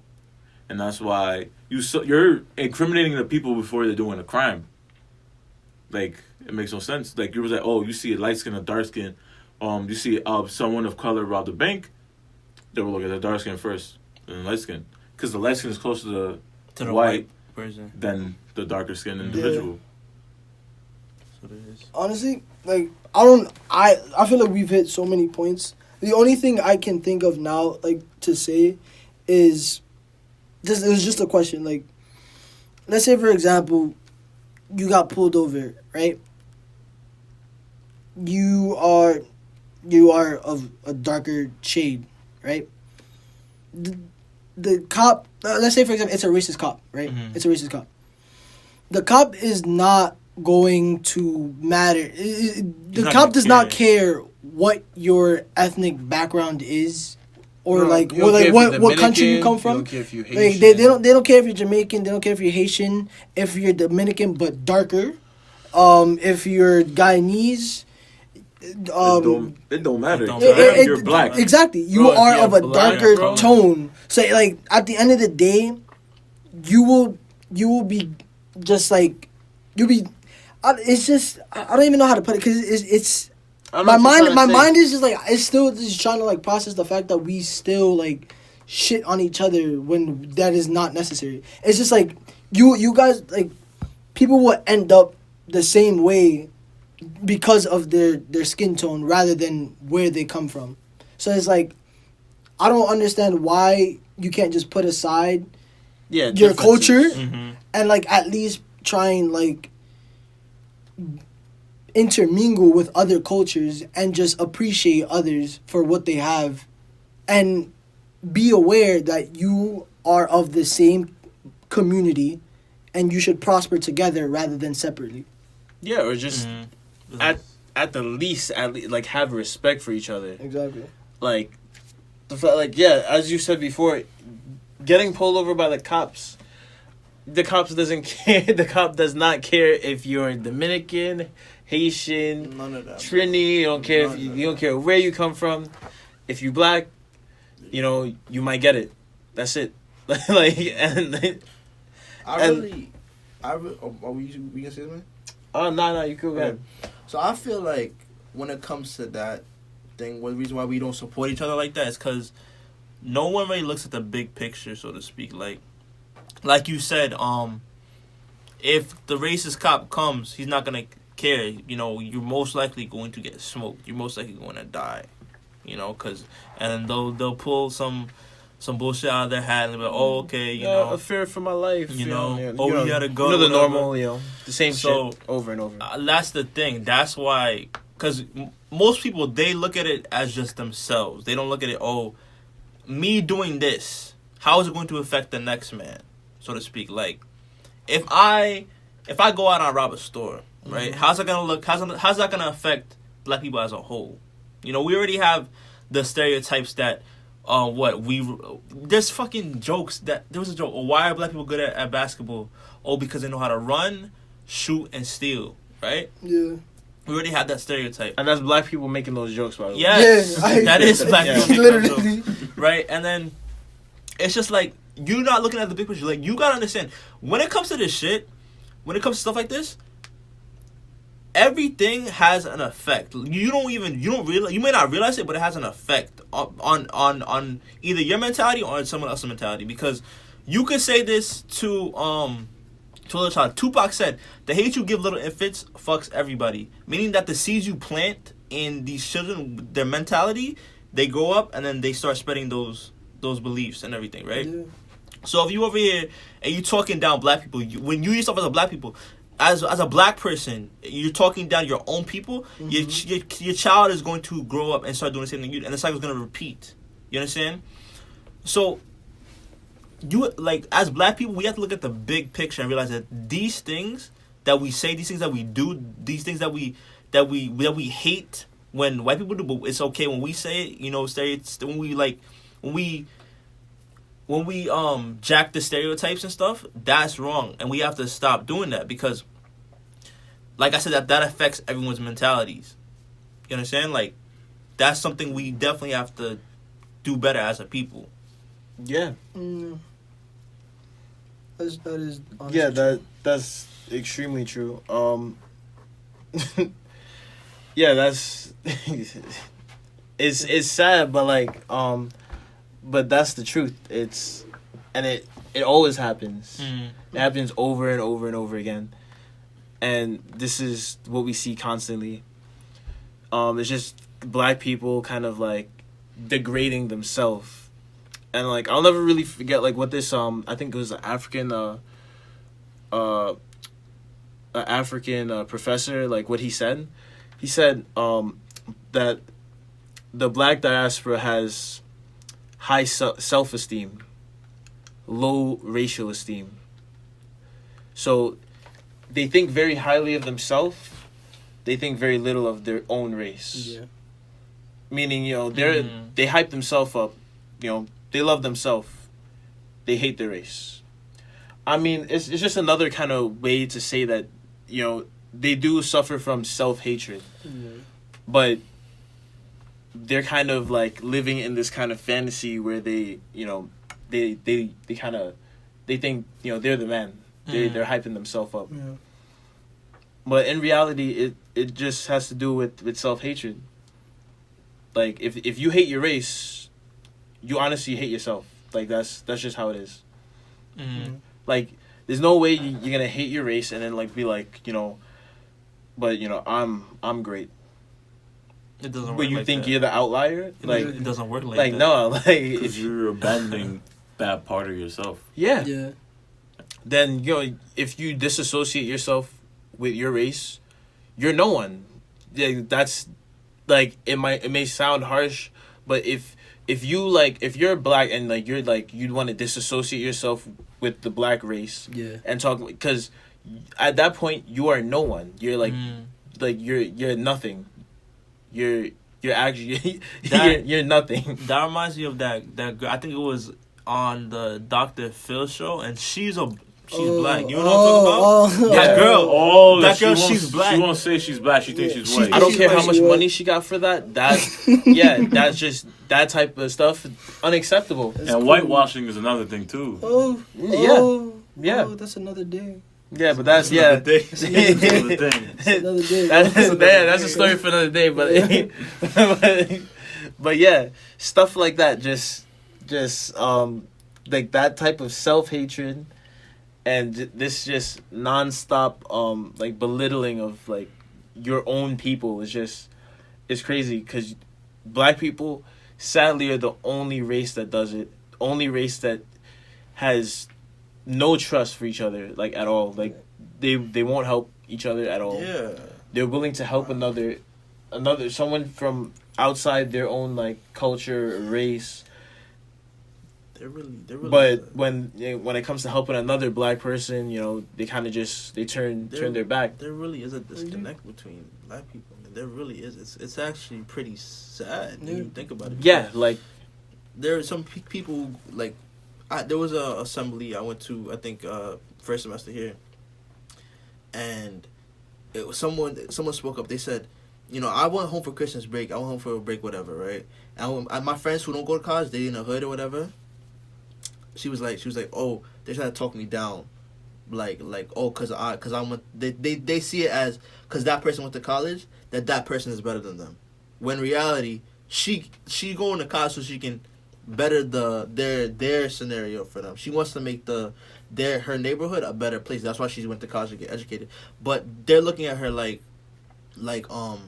and that's why you're incriminating the people before they're doing a crime. Like, it makes no sense. Like, you was like, oh, you see a light skin, a dark skin, you see someone of color rob the bank, they will look at the dark skin first, then the light skin, because the light skin is closer to
To the
white
person.
than the darker skinned individual.
That's what it is.
Honestly, like I feel like we've hit so many points. The only thing I can think of now, like to say, is it was just a question. Like, let's say for example, you got pulled over, right? You are of a darker shade, right? The cop, let's say for example, it's a racist cop, right?
Mhm.
It's a racist cop. The cop is not going to matter. The
not
cop
gonna
does not care what your ethnic background is, or
No,
like
you don't care if
what
you're
country you
Dominican,
come
you
from.
don't care if you're
Like,
Haitian.
they don't care if you're Jamaican. They don't care if you're Haitian. If you're Dominican but darker, if you're Guyanese,
It don't matter.
It don't
To
matter.
them, you're black.
Exactly. You
Bro, if
are
you're
of a
black,
darker
bro.
tone. So like at the end of the day, you will be just like you'll be. It's just I don't even know how to put it because it's
I know
my
what you're
mind
trying to say.
is just like it's still just trying to like process the fact that we still like shit on each other when that is not necessary. It's just like you guys like people will end up the same way because of their skin tone rather than where they come from. So it's like I don't understand why you can't just put aside
Yeah,
your culture
Mm-hmm.
and like at least try and like intermingle with other cultures and just appreciate others for what they have and be aware that you are of the same community and you should prosper together rather than separately.
Yeah, or just at the least, like have respect for each other.
Exactly.
Like the fact, like yeah, as you said before, getting pulled over by the cops. The cops doesn't care. The cop does not care if you're Dominican, Haitian,
None of that.
Trini. You don't care if
None
you,
of
you don't care where you come from. If you black, you might get it. That's it. like
we gonna say something?
Oh no, you could go ahead.
So I feel like when it comes to that thing, one reason why we don't support each other like that is because no one really looks at the big picture, so to speak. Like you said, if the racist cop comes, he's not gonna care. You know, you're most likely going to get smoked. You're most likely going to die. You know, and they'll pull some bullshit out of their hat and be like, oh, okay, you know,
a fear for my life.
you know,
oh,
you gotta go.
You know the
whatever.
normal, the same shit over and over.
That's the thing. That's why, because most people, they look at it as just themselves. They don't look at it, oh, me doing this, how is it going to affect the next man, so to speak? Like, if I go out and rob a store, right? How's that gonna look? How's that gonna affect black people as a whole? You know, we already have the stereotypes that, there's fucking jokes that, there was a joke, oh, why are black people good at basketball? Oh, because they know how to run, shoot, and steal, right?
Yeah.
We already had that stereotype.
And that's black people making those jokes, by the way.
Yes,
Yeah,
that is black people making
literally.
those jokes, right? And then, it's just like, you're not looking at the big picture. Like, you gotta understand, when it comes to this shit, when it comes to stuff like this, everything has an effect. You don't realize, you may not realize it, but it has an effect on either your mentality or on someone else's mentality. Because you could say this to a little child. Tupac said, "The hate you give little infants fucks everybody," meaning that the seeds you plant in these children, their mentality, they grow up and then they start spreading those beliefs and everything, right?
Yeah.
So if you over here and you talking down black people, when you yourself as a black people, as a black person, you're talking down your own people. Your child is going to grow up and start doing the same thing you do, and the cycle's going to repeat. You understand? So, as black people, we have to look at the big picture and realize that these things that we say, these things that we do, these things that we hate when white people do, but it's okay when we say it. You know, when we jack the stereotypes and stuff, that's wrong, and we have to stop doing that because, like I said, that affects everyone's mentalities. You understand? Like, that's something we definitely have to do better as a people.
Yeah.
That is honestly
Yeah,
true.
that's extremely true. Yeah, that's it's sad, but but that's the truth. It always happens. It happens over and over and over again. And this is what we see constantly. It's just black people kind of like degrading themselves. And like I'll never really forget like what this I think it was an African professor, like what he said. He said that the black diaspora has high self-esteem, low racial esteem. So they think very highly of themselves. They think very little of their own race.
Yeah.
Meaning, they hype themselves up. They love themselves. They hate their race. I mean, it's just another kind of way to say that, they do suffer from self-hatred.
Yeah.
But they're kind of like living in this kind of fantasy where they think, they're the man. They're hyping themselves up.
Yeah.
But in reality, it just has to do with self-hatred. Like, if you hate your race, you honestly hate yourself. Like, that's just how it is. Like, there's no way you're going to hate your race and then, like, be like, but, I'm great.
It doesn't work
But you
like
think
that.
you're the outlier? Like,
It doesn't work like that.
no, like...
Because you're abandoning that part of yourself.
Yeah.
Yeah.
Then, if you disassociate yourself with your race, you're no one. Yeah, that's, like, it may sound harsh, but if you're black and, like, you're, like, you'd want to disassociate yourself with the black race
Yeah.
and talk, because at that point, you are no one. You're, like, you're nothing. You're actually, you're nothing.
That reminds me of that girl. I think it was on the Dr. Phil show, and she's black. You know what I'm talking about? That girl.
Oh,
That girl,
won't-
she's black.
She won't say she's black. She thinks she's white.
I don't
She's
care how
like,
much
what?
money she got for that. That's just that type of stuff unacceptable.
And whitewashing is another thing too.
Oh.
Yeah.
Oh.
Yeah.
Oh, that's another day.
Yeah, but that's
Another
yeah.
day.
That's another thing.
Another day.
That's a story for another day. But yeah, stuff like that. Just like that type of self hatred, and this just nonstop like belittling of like your own people is crazy because black people sadly are the only race that does it. Only race that has no trust for each other like at all. Like they won't help each other at all.
Yeah.
They're willing to help another someone from outside their own like culture, race.
They're really.
But when it comes to helping another black person, they kind of just turn their back.
There really is a disconnect between black people. I mean, there really is. It's actually pretty sad when you think about it.
Yeah, like
There are some people who, like, there was a assembly I went to. I think first semester here, and it was someone spoke up. They said, I went home for Christmas break. I went home for a break, whatever, right? And my friends who don't go to college, they in the hood or whatever. She was like, oh, they're trying to talk me down, like, oh, cause I'm they see it as cause that person went to college that person is better than them, when in reality she going to college so she can better their scenario for them. She wants to make her neighborhood a better place. That's why she went to college to get educated. But they're looking at her like
oh,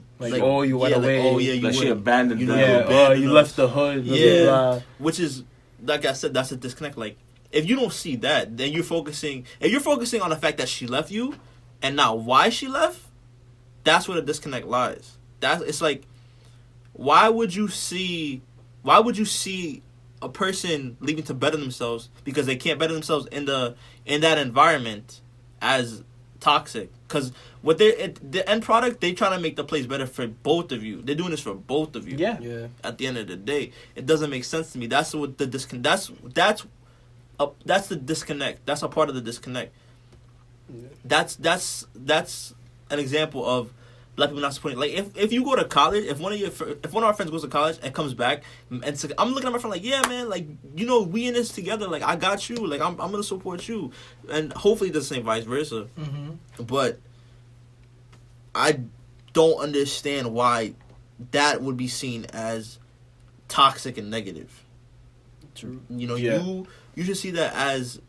you went away.
Like, oh yeah, you
Like she
went.
abandoned
You
them.
know,
Yeah,
abandoned
you
us.
left the hood. Blah,
Yeah,
blah, blah.
which is, like I said, that's a disconnect. Like, if you don't see that, then you're focusing on the fact that she left you, and not why she left. That's where the disconnect lies. It's like, why would you see a person leaving to better themselves because they can't better themselves in that environment as toxic? Because what the end product, they trying to make the place better for both of you. They're doing this for both of you.
Yeah.
Yeah.
At the end of the day, it doesn't make sense to me. That's what the that's the disconnect. That's a part of the disconnect. That's an example of black people not supporting. Like, if you go to college, if one of our friends goes to college and comes back, and so I'm looking at my friend like, yeah, man, like, we in this together. Like, I got you. Like, I'm gonna support you, and hopefully the same vice versa.
Mm-hmm.
But I don't understand why that would be seen as toxic and negative.
True.
Yeah.
You should see that as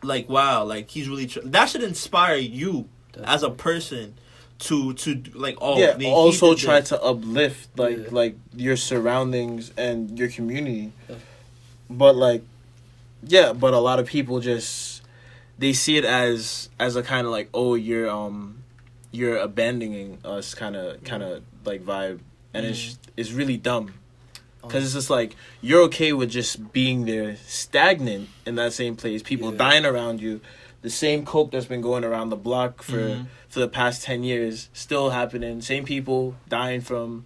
like, wow, like he's really that should inspire you as a person to like, oh
Yeah.
man, he
Also
did
try
this.
to uplift
Yeah.
like your surroundings and your community.
Yeah.
But like, yeah, but a lot of people just they see it as a kind of like, oh, you're abandoning us kind of like vibe, and it's really dumb. Because it's just like, you're okay with just being there stagnant in that same place. People dying around you. The same coke that's been going around the block for the past 10 years still happening. Same people dying from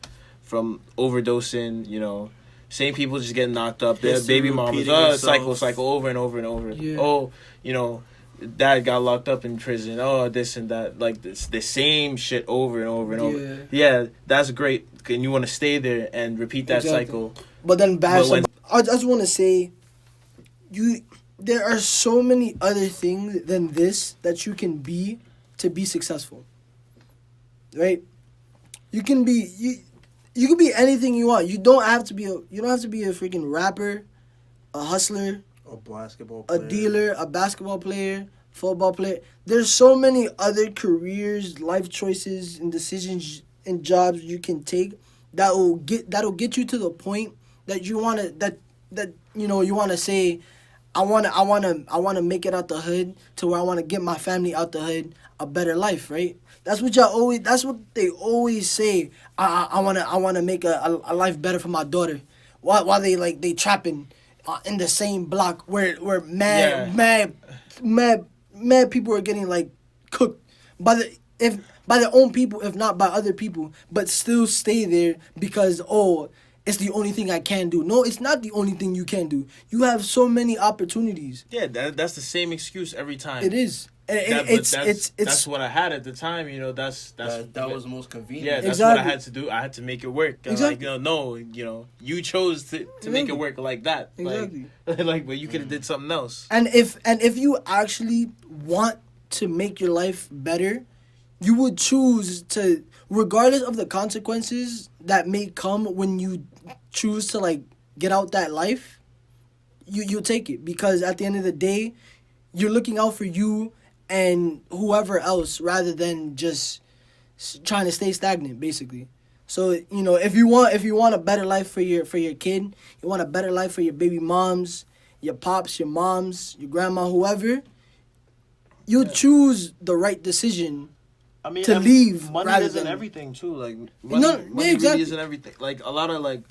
overdosing, Same people just getting knocked up. Their
History
baby mamas.
repeating
Cycle over and over and over.
Yeah.
Oh, dad got locked up in prison. Oh, this and that. Like, it's the same shit over and over and over. Yeah, that's great. And you want to stay there and repeat that
Exactly.
cycle.
But then
But when-
I just want to say, there are so many other things than this that you can be to be successful. Right? You can be you can be anything you want. You don't have to be a freaking rapper, a hustler,
a basketball
a
player.
dealer, a basketball player, football player. There's so many other careers, life choices, and decisions and jobs you can take that'll get you to the point that you wanna you wanna say, I wanna make it out the hood to where I wanna get my family out the hood a better life, right? That's what they always say. I wanna make a life better for my daughter. While they trapping in the same block where mad people are getting like cooked by their own people, if not by other people, but still stay there because it's the only thing I can do. No, it's not the only thing you can do. You have so many opportunities.
Yeah, that's the same excuse every time.
It is. And
That's
it's
what I had at the time. You know, that's
That was the most convenient.
yeah, that's what I
Exactly.
had to do. I had to make it work. And
Exactly.
Like, no, you chose to make it
Exactly.
work like that.
Exactly.
Like, but you could have did something else.
And if you actually want to make your life better, you would choose to, regardless of the consequences that may come when you choose to like get out that life, you take it, because at the end of the day, you're looking out for you and whoever else rather than just trying to stay stagnant, basically. So if you want a better life for your kid, you want a better life for your baby moms, your pops, your moms, your grandma, whoever, you choose the right decision.
I mean,
To leave
money
rather
isn't
than-
everything too. Like
No,
money
yeah, exactly.
really isn't everything. Like a lot of like,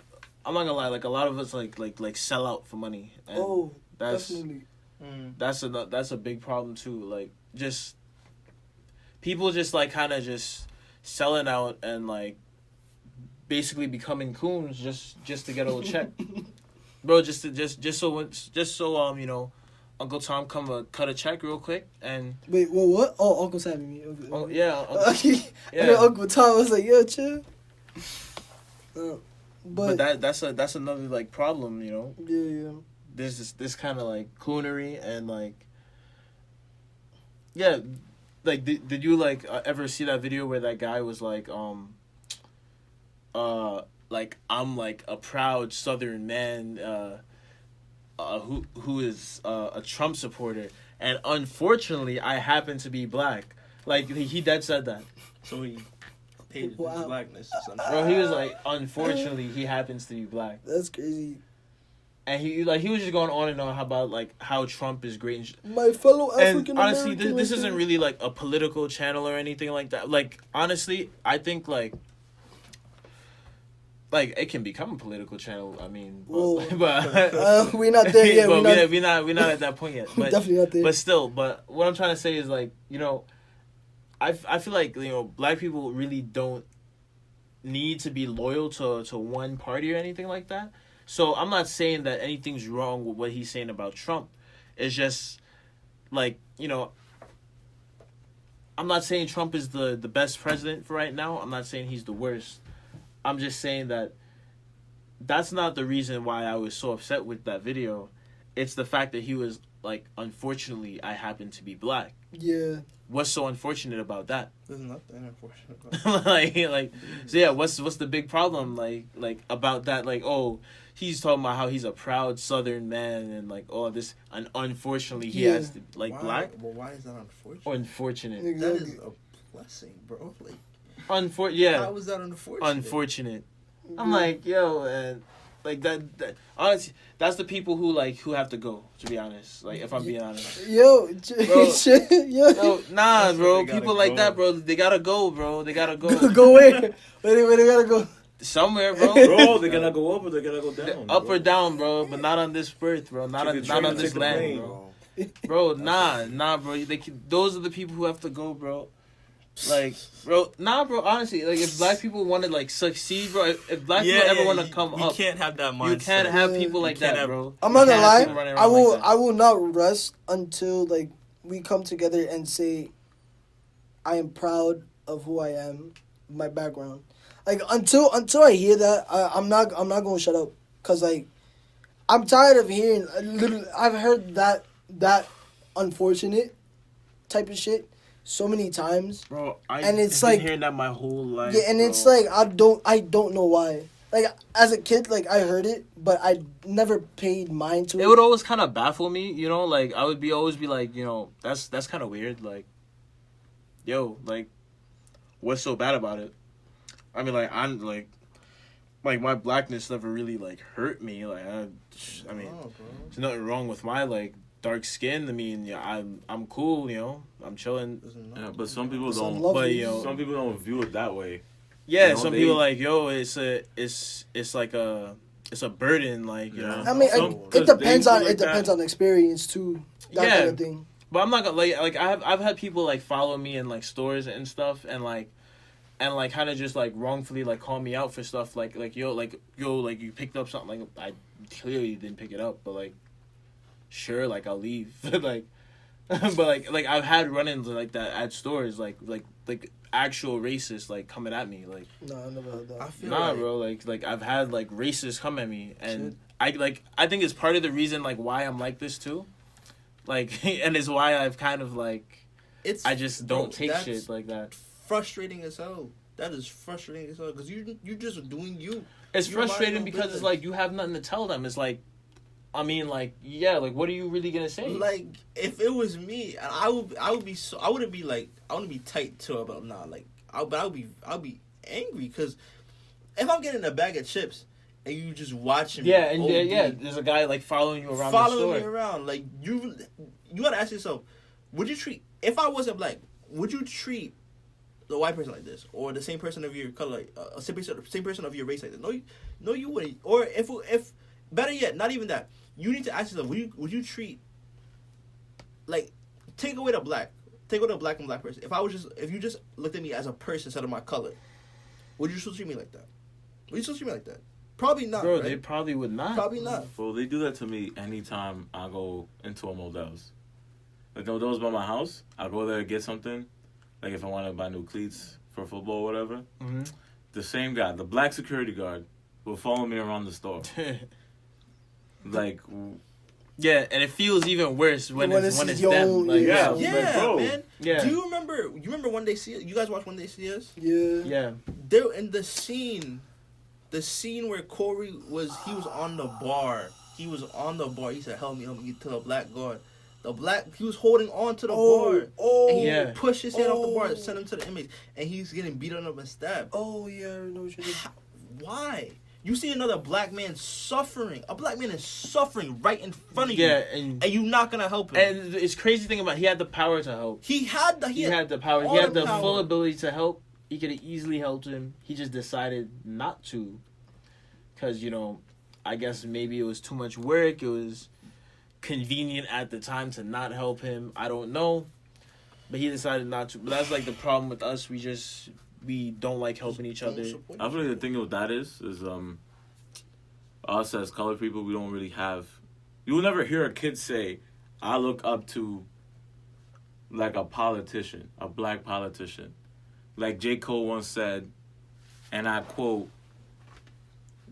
I'm not gonna lie. Like a lot of us like sell out for money. And
Oh,
that's
definitely.
that's a big problem too. Like just people just like kind of just selling out and like basically becoming coons just to get a little check, bro. Just so Uncle Tom come cut a check real quick and
Wait, well, what? Oh, Uncle Sam. You mean?
oh yeah
I
yeah.
know Uncle Tom was like, yo, chill.
But
But
that's another like problem,
yeah.
There's this kind of like coonery and like yeah, like did you like ever see that video where that guy was like like I'm like a proud Southern man who is a Trump supporter, and unfortunately I happen to be black. Like he dead said that.
So he paid
Wow.
his blackness.
Bro, he was like, unfortunately, he happens to be black,
That's crazy.
and he was just going on and on about like how Trump is great.
My fellow
And
African
honestly,
American.
this isn't really like a political channel or anything like that. Like honestly, I think like it can become a political channel. I mean,
Whoa.
but
We're not there yet.
but
We're not
we're not at that point yet. But
definitely not there.
but still, but what I'm trying to say is like I feel like black people really don't need to be loyal to one party or anything like that. So I'm not saying that anything's wrong with what he's saying about Trump. It's just like I'm not saying Trump is the best president for right now. I'm not saying he's the worst. I'm just saying that that's not the reason why I was so upset with that video. It's the fact that he was like, unfortunately, I happen to be black.
Yeah.
What's so unfortunate about that?
There's nothing unfortunate.
like so yeah, what's the big problem like about that? Like, oh, he's talking about how he's a proud Southern man and like this, and unfortunately he
Yeah.
has to like black
Well, why is that unfortunate?
or unfortunate.
That
Exactly.
is a blessing, bro. Like,
Yeah,
how is that unfortunate?
unfortunate. I'm like, yo, and like that honestly, that's the people who have to go, to be honest. Like, if I'm being honest.
Yo,
Bro.
yo,
No, nah,
That's
bro.
where they gotta
People like
go.
that, bro. They gotta go, bro. They gotta go
go where? Where they gotta go?
somewhere, bro.
Bro, they're gonna go up or they're gonna go down.
Up
bro.
or down, bro, but not on this earth, bro. Not
Take
on
the
not
train
on
or
this
take the
land,
plane.
bro. Bro, nah, bro. Those are the people who have to go, bro. Like, bro, nah, bro. Honestly, like, if black people want to like succeed, bro. If black people ever want to come
you
up,
can't have that mindset.
you can't have
Yeah.
people like
You can't
that,
have-
bro.
I'm
You
not
can't
gonna
have
lie.
people running
I
around
will.
like that.
I will not rest until like we come together and say, I am proud of who I am, my background. Like until I hear that, I'm not gonna shut up, cause like I'm tired of hearing. Literally, I've heard that unfortunate type of shit so many times.
Bro,
And it's
been
like-
hearing that my whole life.
Yeah, and it's
bro.
like I don't know why. Like as a kid, like I heard it, but I never paid mind to it.
It would always kind of baffle me, like I would always be like, that's kind of weird. Like, yo, like, what's so bad about it? I mean, like, I'm like my blackness never really like hurt me. Like, I mean,
Oh, bro.
there's nothing wrong with my like dark skin. I mean, yeah, I'm cool. I'm chilling.
There's
Yeah,
nothing.
but some people
Some
don't.
love
But
you.
Some people don't view it that way.
Yeah,
You know,
some
they-
people like, yo, it's like it's a burden. Like,
Yeah.
I mean,
Some-
it
'cause
depends
they
on
feel like that.
on experience too. That
Yeah.
kind of thing.
But I'm not gonna like I've had people like follow me in like stores and stuff, and like and like kind of just like wrongfully like call me out for stuff like yo like you picked up something, like I clearly didn't pick it up, but like sure, like I'll leave. Like but like I've had run-ins like that at stores, like actual racists like coming at me, like
No, I never heard that.
I feel
nah
like,
bro, like I've had like racists come at me, and
Shit.
I think it's part of the reason like why I'm like this too, like and it's why I've kind of like
it's
I just don't
bro,
take
that's
shit like that.
frustrating as hell. That is frustrating as hell because you just doing you.
It's
You mind
frustrating
your
because
business.
it's like you have nothing to tell them. It's like, I mean, like, yeah, like, what are you really gonna say?
Like if it was me, I wouldn't be tight to it, but nah, like I would be angry because if I'm getting a bag of chips and you just watching me,
yeah, and
OD,
yeah, there's a guy like following you around the
following me
store.
around, like you gotta ask yourself, would you treat if I wasn't black, would you treat the white person like this, or the same person of your color, like same person of your race like this? No, you wouldn't. Or if better yet, not even that. You need to ask yourself: would you treat like take away the black and black person? If you just looked at me as a person instead of my color, would you still treat me like that? Would you still treat me like that? Probably not.
Bro,
right?
they probably would not.
Probably not.
Well, they do that to me anytime I go into a Modell's. Like Modell's by my house, I go there to get something. Like if I want to buy new cleats for football or whatever.
Mhm.
The same guy, the black security guard, will follow me around the store. Like,
Yeah, and it feels even worse when
When
it's
it's
them.
your-
Like,
yeah.
Yeah,
bro.
man.
Yeah.
Do you remember One Day See Us? You guys watch One Day See Us?
Yeah.
yeah.
There in the scene where Corey was on the bar. He was on the bar. He said, "Help me to the black guard." He was holding on to the bar. And he
Yeah.
pushed his hand off the bar and
Oh.
sent him to the inmates. And he's getting beaten up and stabbed.
Oh yeah, I know what you mean.
Why? You see another black man suffering. A black man is suffering right in front of
Yeah,
you.
and
And you're not gonna help him.
and it's crazy thing about he had the power to help.
he had the
He had the power.
all
He had
the
the
power.
full ability to help. He could have easily helped him. He just decided not to. Because, I guess maybe it was too much work. It was convenient at the time to not help him. I don't know. But he decided not to. But that's like the problem with us. We don't like helping each other.
I feel like the thing with that is us as colored people, we don't really have. You will never hear a kid say, "I look up to." Like a politician, a black politician, like J. Cole once said, and I quote,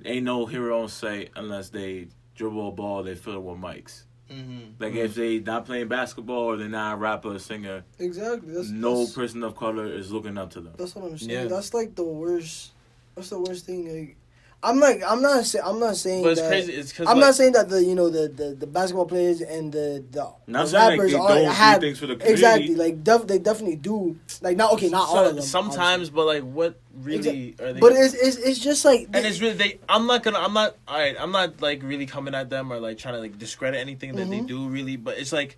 "Ain't no hero in sight unless they dribble a ball, they fill it with mics."
Mm-hmm.
Like if they not playing basketball or they're not a rapper or singer,
Exactly.
no person of color is looking up to them.
That's what I'm saying.
Yeah.
That's like the worst. That's the worst thing. Like, I'm not saying.
But it's
that,
crazy. It's because
I'm not saying that the basketball players and the
Not
the
saying like
rappers
they
are
don't
have
do things for the community.
exactly like they definitely do like not all of them
sometimes, but like what really are they?
but it's just like
and it's really I'm not like really coming at them or like trying to like discredit anything that they
Mhm.
do really, but it's like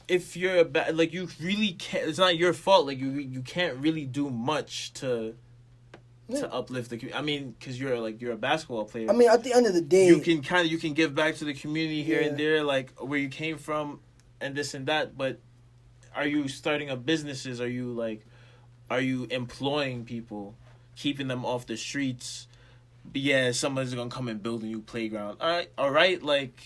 if you're like you really can't. It's not your fault. Like you can't really do much to uplift the community. I mean, because you're a basketball player.
I mean, at the end of the day,
you can give back to the community here and
Yeah.
there, like where you came from, and this and that. But are you starting up businesses? Are you employing people, keeping them off the streets? But yeah, somebody's gonna come and build a new playground. All right, like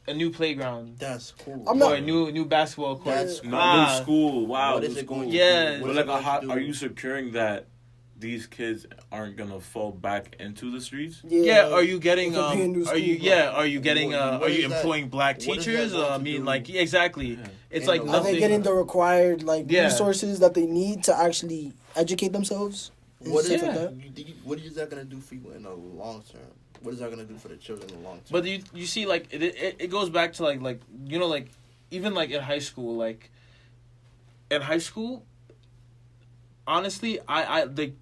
a new playground
That's cool.
I'm
or
not-
a new basketball court.
That's
No,
Ah.
new school. Wow.
What is
new
it going
school.
to
Yeah.
do? What
But
is
like,
it going to do?
are you securing that these kids aren't gonna fall back into the streets?
Yeah, are you getting
it could be a new
are you
school,
are you getting
What
are you
is that-
employing black
what is that
teachers?
going
I
to
mean,
do?
like exactly.
Yeah.
It's
In
like
the-
are
nothing.
they getting the required like
Yeah.
resources that they need to actually educate themselves? and
What
stuff
is
like
Yeah.
that?
what is that gonna do for you in the long term? What is that gonna do for the children in the long term?
But you see, like it goes back to like even like in high school, like in high school. Honestly, I like.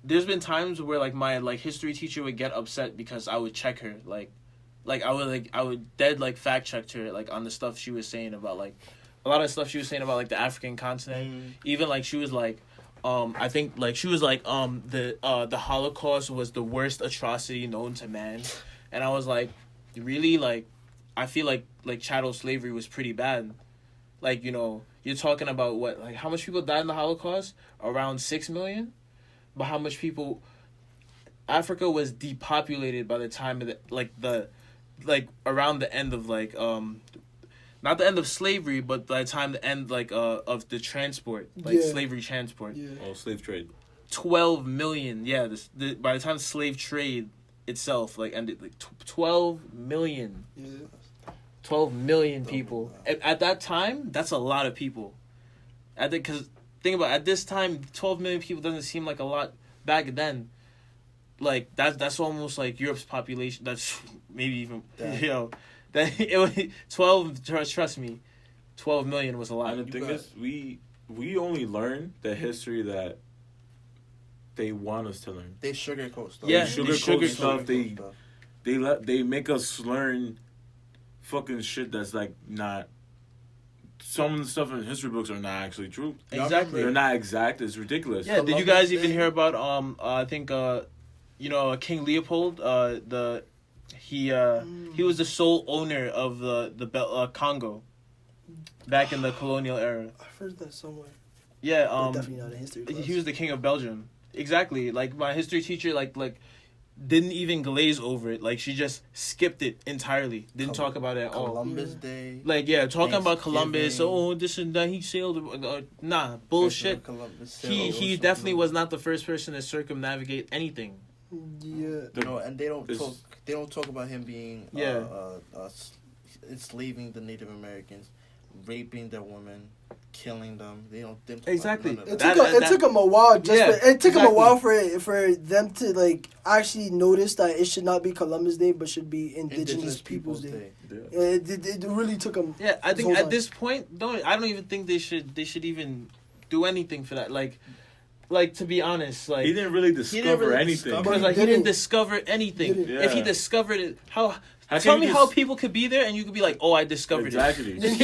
There's been times where like my like history teacher would get upset because I would check her like I would dead like fact check her like on the stuff she was saying about like a lot of stuff she was saying about like the African continent. Even like she was like I think like she was like the Holocaust was the worst atrocity known to man, and I was like, really? Like I feel like chattel slavery was pretty bad. Like you're talking about what, like how much people died in the Holocaust? Around 6 million. but how much people. Africa was depopulated by the time of around the end of not the end of slavery, but by the time the end of the transport, slavery transport.
Yeah.
Oh, slave trade.
12 million. Yeah, by the time slave trade itself ended, 12 million.
Yeah.
12 million people. At that time, that's a lot of people. Because think about it, at this time, 12 million people doesn't seem like a lot back then. Like that's almost like Europe's population. That's maybe even that it was 12. Trust me, 12 million was a lot.
And the thing is, we only learn the history that they want us to learn.
They sugarcoat stuff.
Yeah,
They
they
sugarcoat
sugarcoat
stuff. They make us learn fucking shit that's like not. Some of the stuff in history books are not actually true.
Exactly.
They're not exact. It's ridiculous.
Yeah. Did you guys even hear about I think King Leopold? He was the sole owner of the Congo back in the colonial era.
I've heard that somewhere.
Yeah.
But definitely not in history class.
He was the king of Belgium. Exactly. Like my history teacher, didn't even glaze over it. Like she just skipped it entirely. Didn't talk about it at all.
Columbus Day.
Talking about Columbus.
Thanksgiving.
Oh, this and that. He sailed. Nah, bullshit.
Columbus,
He definitely was not the first person to circumnavigate anything.
Yeah.
And they don't talk. They don't talk about him being enslaving the Native Americans, raping their women, killing them. They don't talk
Exactly.
about
It
none of
took
that.
it took them a while. It took them a
exactly.
while for them to actually notice that it should not be Columbus Day, but should be Indigenous Peoples Day.
Yeah.
It really took them.
Yeah, I think
Hold
at
on.
this point, I don't even think they should even do anything for that. Like to be honest,
He didn't really discover
really
anything.
discover-
because he didn't discover anything.
He didn't.
If he
Yeah.
discovered it,
How
tell
can
me
you
how
dis-
people could be there and you could be like, oh, I discovered
Exactly.
it.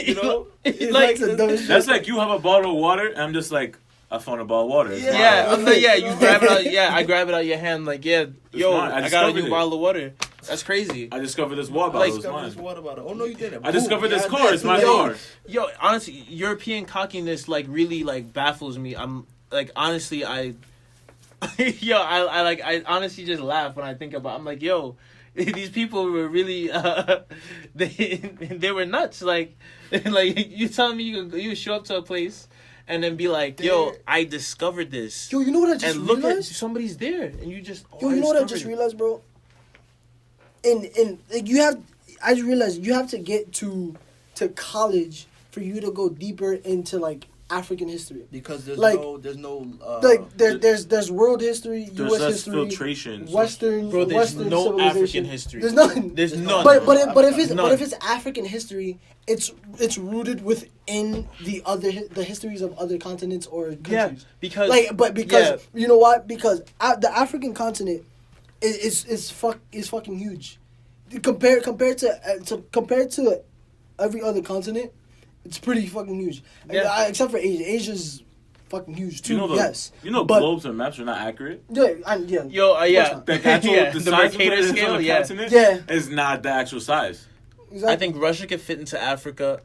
You know?
Like
the dumbest
That's
shit.
like you have a bottle of water, and I'm just like, I found a bottle of water. It's mine.
you grab it out. Yeah, I grab it out your hand. Like, yeah, yo,
mine. I
I got a
discovered
new
it.
bottle of water. That's crazy.
I discovered this water bottle.
Like,
It was
Discovered
mine.
this water bottle. Oh no, you didn't.
I discovered this
Boom.
car.
Yeah,
It's my
Yo,
car.
Yo, honestly, European cockiness really baffles me. I'm honestly I honestly just laugh when I think about. I'm like, yo, these people were really they were nuts. Like you telling me you show up to a place and then be like, yo, I discovered this.
Yo, you know what I just
And look at
realized?
somebody's there, and you just
Yo, you know what I just realized, bro? I just realized you have to get to college for you to go deeper into African history.
Because there's
Like-
no
There's world history,
There's
U.S.
less
history,
filtration.
Western.
Bro, there's
Western
no
civilization.
African history.
There's none.
There's none.
But if
None.
it's African history, it's rooted within the histories of other continents or countries.
because
Because you know what? Because the African continent is fucking huge. Compared to every other continent, it's pretty fucking huge.
Yeah.
Except for Asia. Asia's fucking huge too.
You know
yes.
but globes and maps are not accurate.
Yeah.
Yo, yeah,
The actual
yeah,
the
the
size of
Mercator
it is
scale,
on the
yeah.
continent
Yeah.
is not the actual size.
Exactly.
I think Russia could fit into Africa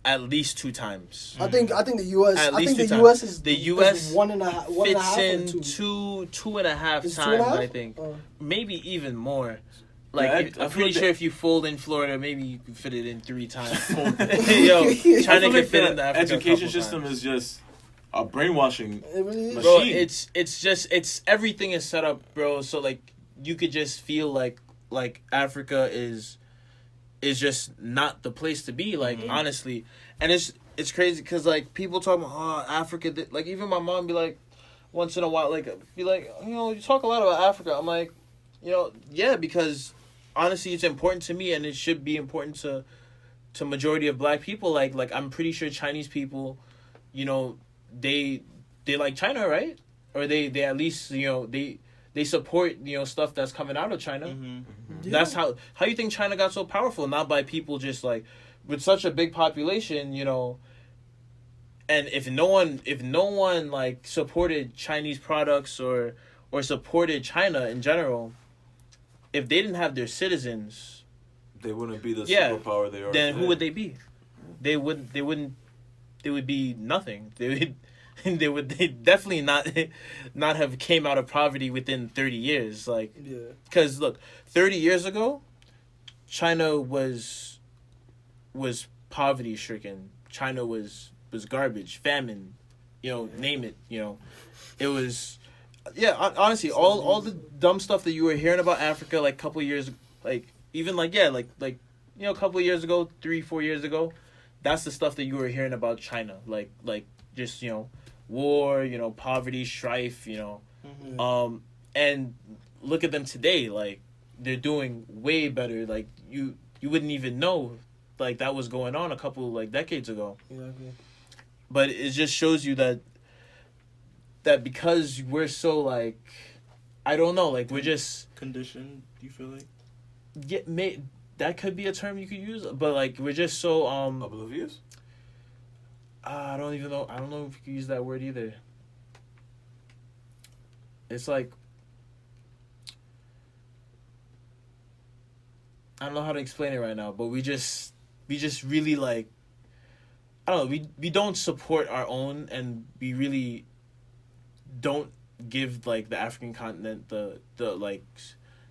at least 2 times.
I think the U.S.
At
I
least
think the
2
U.S.
times.
is
The US
one and a half
Fits
or
in
2.
2.5
Is
times,
2.5?
I think.
Oh.
Maybe even more.
Yeah, I
I'm
feel
pretty
like
sure if you fold in Florida, maybe you could fit it in 3 times. Yo,
I
China
feel
could
like
fit
the
in the Africa
education
couple
system
times.
is just a brainwashing.
It really is.
Bro,
machine.
it's everything is set up, bro. So you could just feel like Africa is just not the place to be. Honestly, and it's crazy because people talk about Africa. Even my mom be like, once in a while, you talk a lot about Africa. I'm like, yeah, because honestly, it's important to me, and it should be important to majority of Black people. I'm pretty sure Chinese people, they like China, right? Or they at least they support stuff that's coming out of China.
Mm-hmm.
That's how you think China got so powerful? Not by people just with such a big population, and if no one supported Chinese products or supported China in general, if they didn't have their citizens,
They wouldn't be the
Yeah.
superpower they are.
then who
today.
would they be? They would be nothing. they definitely not have came out of poverty within 30 years. Like,
Yeah.
because look, 30 years ago, China was poverty stricken. China was garbage, famine, name it. It was, yeah. Honestly, all the dumb stuff that you were hearing about Africa like couple years, like even like yeah, like a couple of years ago, 3-4 years ago, that's the stuff that you were hearing about China, like just war, poverty, strife, and look at them today, like they're doing way better. Like you wouldn't even know like that was going on a couple like decades ago.
Exactly.
But it just shows you that because we're so like, I don't know, like we're just
Condition, do you feel like?
that could be a term you could use, but like we're just so
Oblivious?
I don't even know. I don't know if you could use that word either. It's like, I don't know how to explain it right now, but we just really like, I don't know, we don't support our own, and we really don't give like the African continent the like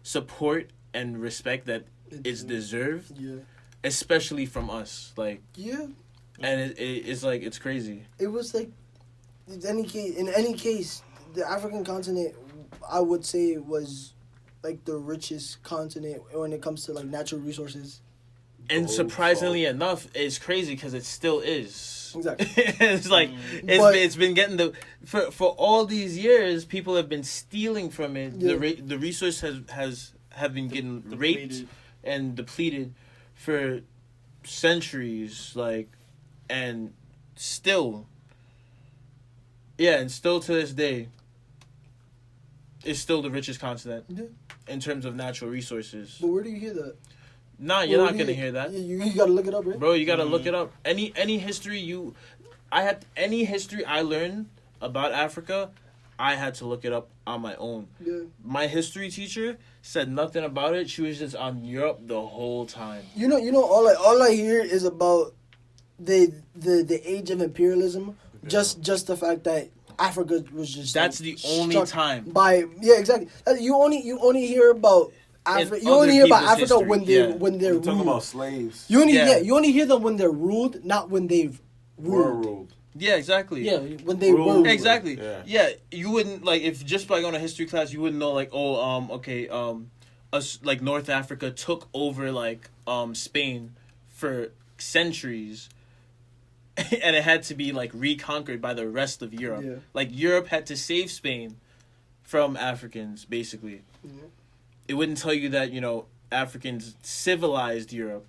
support and respect that it's deserved,
Yeah.
especially from us. Like,
Yeah.
and it's like, it's crazy.
It was like, in any case, the African continent, I would say, was like the richest continent when it comes to like natural resources.
And
Gold,
surprisingly enough, it's crazy because it still is.
Exactly.
It's like it's been getting for all these years, people have been stealing from it.
Yeah.
The resource have been getting raped
Depleted.
and depleted for centuries, like, and still, and still to this day, it's still the richest continent
Yeah.
in terms of natural resources.
But where do you hear that?
Nah, you're
Where
not
do
gonna hear that.
You gotta look it up, right?
Bro, you gotta look it up. Any history any history I learned about Africa, I had to look it up on my own.
Yeah.
My history teacher said nothing about it. She was just on Europe the whole time.
You know, all I hear is about the age of imperialism. Just the fact that Africa was just
That's
like,
the only
struck
time.
by exactly. You only hear about Africa.
In
You only hear about
other
Africa
people's
when
history,
they
yeah.
when they're
We're talking
ruled.
about slaves.
You
Yeah.
only hear them when they're ruled, not when they've
Were
ruled.
ruled.
Yeah, exactly.
Yeah, when they
Ruled.
were ruled.
Exactly.
Yeah.
Yeah, you wouldn't like if just by going to history class, you wouldn't know like us like North Africa took over like Spain for centuries, and it had to be like reconquered by the rest of Europe.
Yeah.
Like Europe had to save Spain from Africans, basically.
Yeah.
It wouldn't tell you that Africans civilized Europe,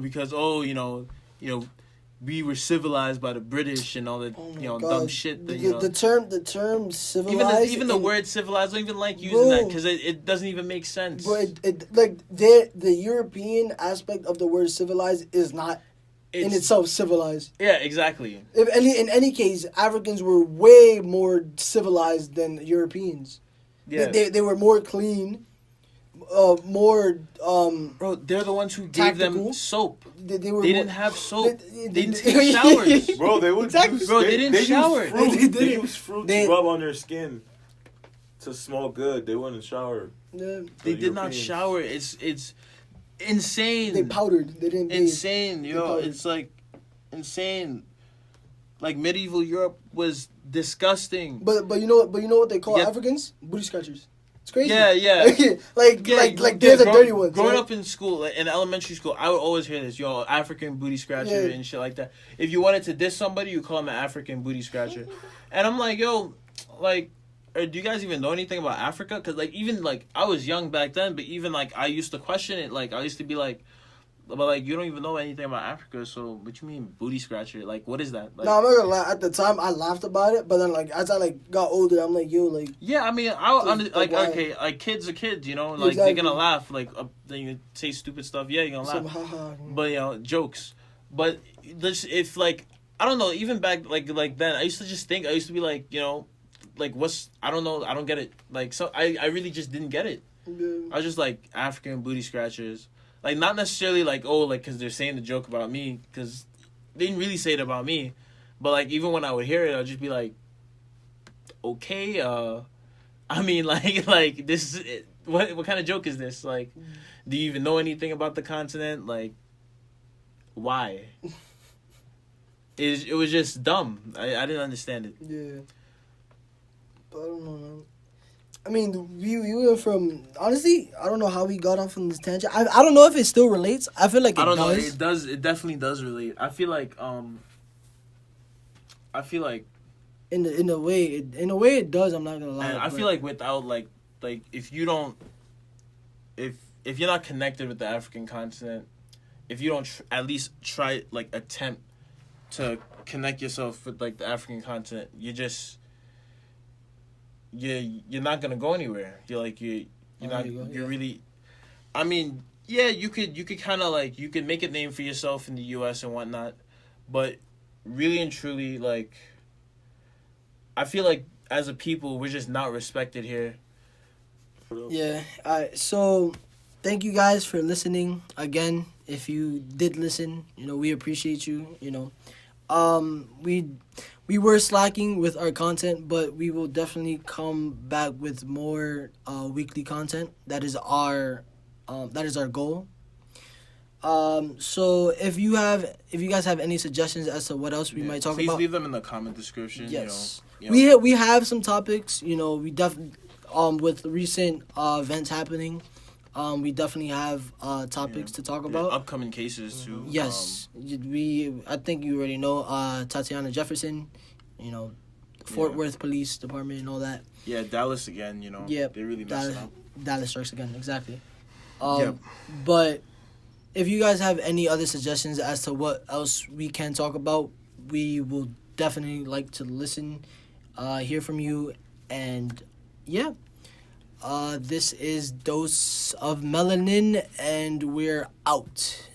because we were civilized by the British and all that
Oh my
dumb
God.
shit that
The term civilized.
even the
and-
word civilized, I don't even like using that
Bro.
because it doesn't even make sense.
Bro, it like the European aspect of the word civilized is not in itself civilized.
Yeah, exactly.
In any case, Africans were way more civilized than Europeans.
Yeah,
They were more clean, more
bro, they're the ones who gave
tactical.
them soap.
they were
They
more,
didn't have soap.
They-
They didn't
they-
take showers.
Bro, they would
Exactly.
use,
Bro, they didn't
use
shower.
Fruit.
They
They,
didn't.
use fruit
They-
to rub on their skin to smell good. They wouldn't shower.
Yeah,
They
The
did not
Europeans.
shower. It's insane.
they powdered. They didn't. bathe.
Insane,
They powdered.
It's like insane. Like medieval Europe was disgusting.
But you know what they call
Yeah.
Africans? Booty scratchers. It's crazy.
Yeah, yeah.
like
Yeah,
they're the dirty ones.
Growing
right?
up in school, like, in elementary school, I would always hear this, African booty scratcher
Yeah.
and shit like that. If you wanted to diss somebody, you call them an African booty scratcher. And I'm like, like, do you guys even know anything about Africa? Because, like, even, like, I was young back then, but even, like, I used to question it. Like, I used to be like, but, like, you don't even know anything about Africa, so what you mean booty scratcher? Like, what is that? Like,
No, I'm not gonna lie. At the time, I laughed about it, but then like as I like got older, I'm like, yo, like
yeah, I mean,
Like,
like,
why?
okay, like, kids are kids, like,
Exactly.
they're gonna laugh. Like, then you say stupid stuff, yeah, you're gonna laugh.
some haha.
But jokes. But if like I don't know, even back like then, I used to be like, like what's I don't know, I don't get it. Like so I really just didn't get it.
Yeah.
I was just like African booty scratchers, like not necessarily like like because they're saying the joke about me, because they didn't really say it about me, But like even when I would hear it, I'd just be like, okay, I mean like this is what kind of joke is this? Like, do you even know anything about the continent? Like, why? It was just dumb. I didn't understand it.
Yeah. But I don't know, man. I mean, we went from, honestly, I don't know how we got off on this tangent. I don't know if it still relates. I feel like it
I don't know.
does.
It does. It definitely does relate. I feel like
In a way it does. I'm not gonna lie.
and I
but-
feel like without like if you don't if you're not connected with the African continent, if you don't at least try like attempt to connect yourself with like the African continent, you're not gonna go anywhere. You're like you're not
there you go,
you're
yeah.
really. I mean, yeah, you could kind of like you could make a name for yourself in the U.S. and whatnot, but really and truly, like, I feel like as a people, we're just not respected here.
Yeah. All right. So, thank you guys for listening again. If you did listen, we appreciate you. We were slacking with our content, but we will definitely come back with more weekly content. That is our goal. So if you guys have any suggestions as to what else we might talk
Please
about,
leave them in the comment description.
yes,
you know.
we have some topics. We definitely with recent events happening, we definitely have topics to talk about.
Upcoming cases too.
Yes, I think you already know Tatiana Jefferson, Fort
Yeah.
Worth Police Department and all that.
Yeah, Dallas again.
Yeah,
they really messed it up.
Dallas strikes again, exactly.
Yep.
But if you guys have any other suggestions as to what else we can talk about, we will definitely like to listen, hear from you, and yeah. This is Dose of Melanin, and we're out.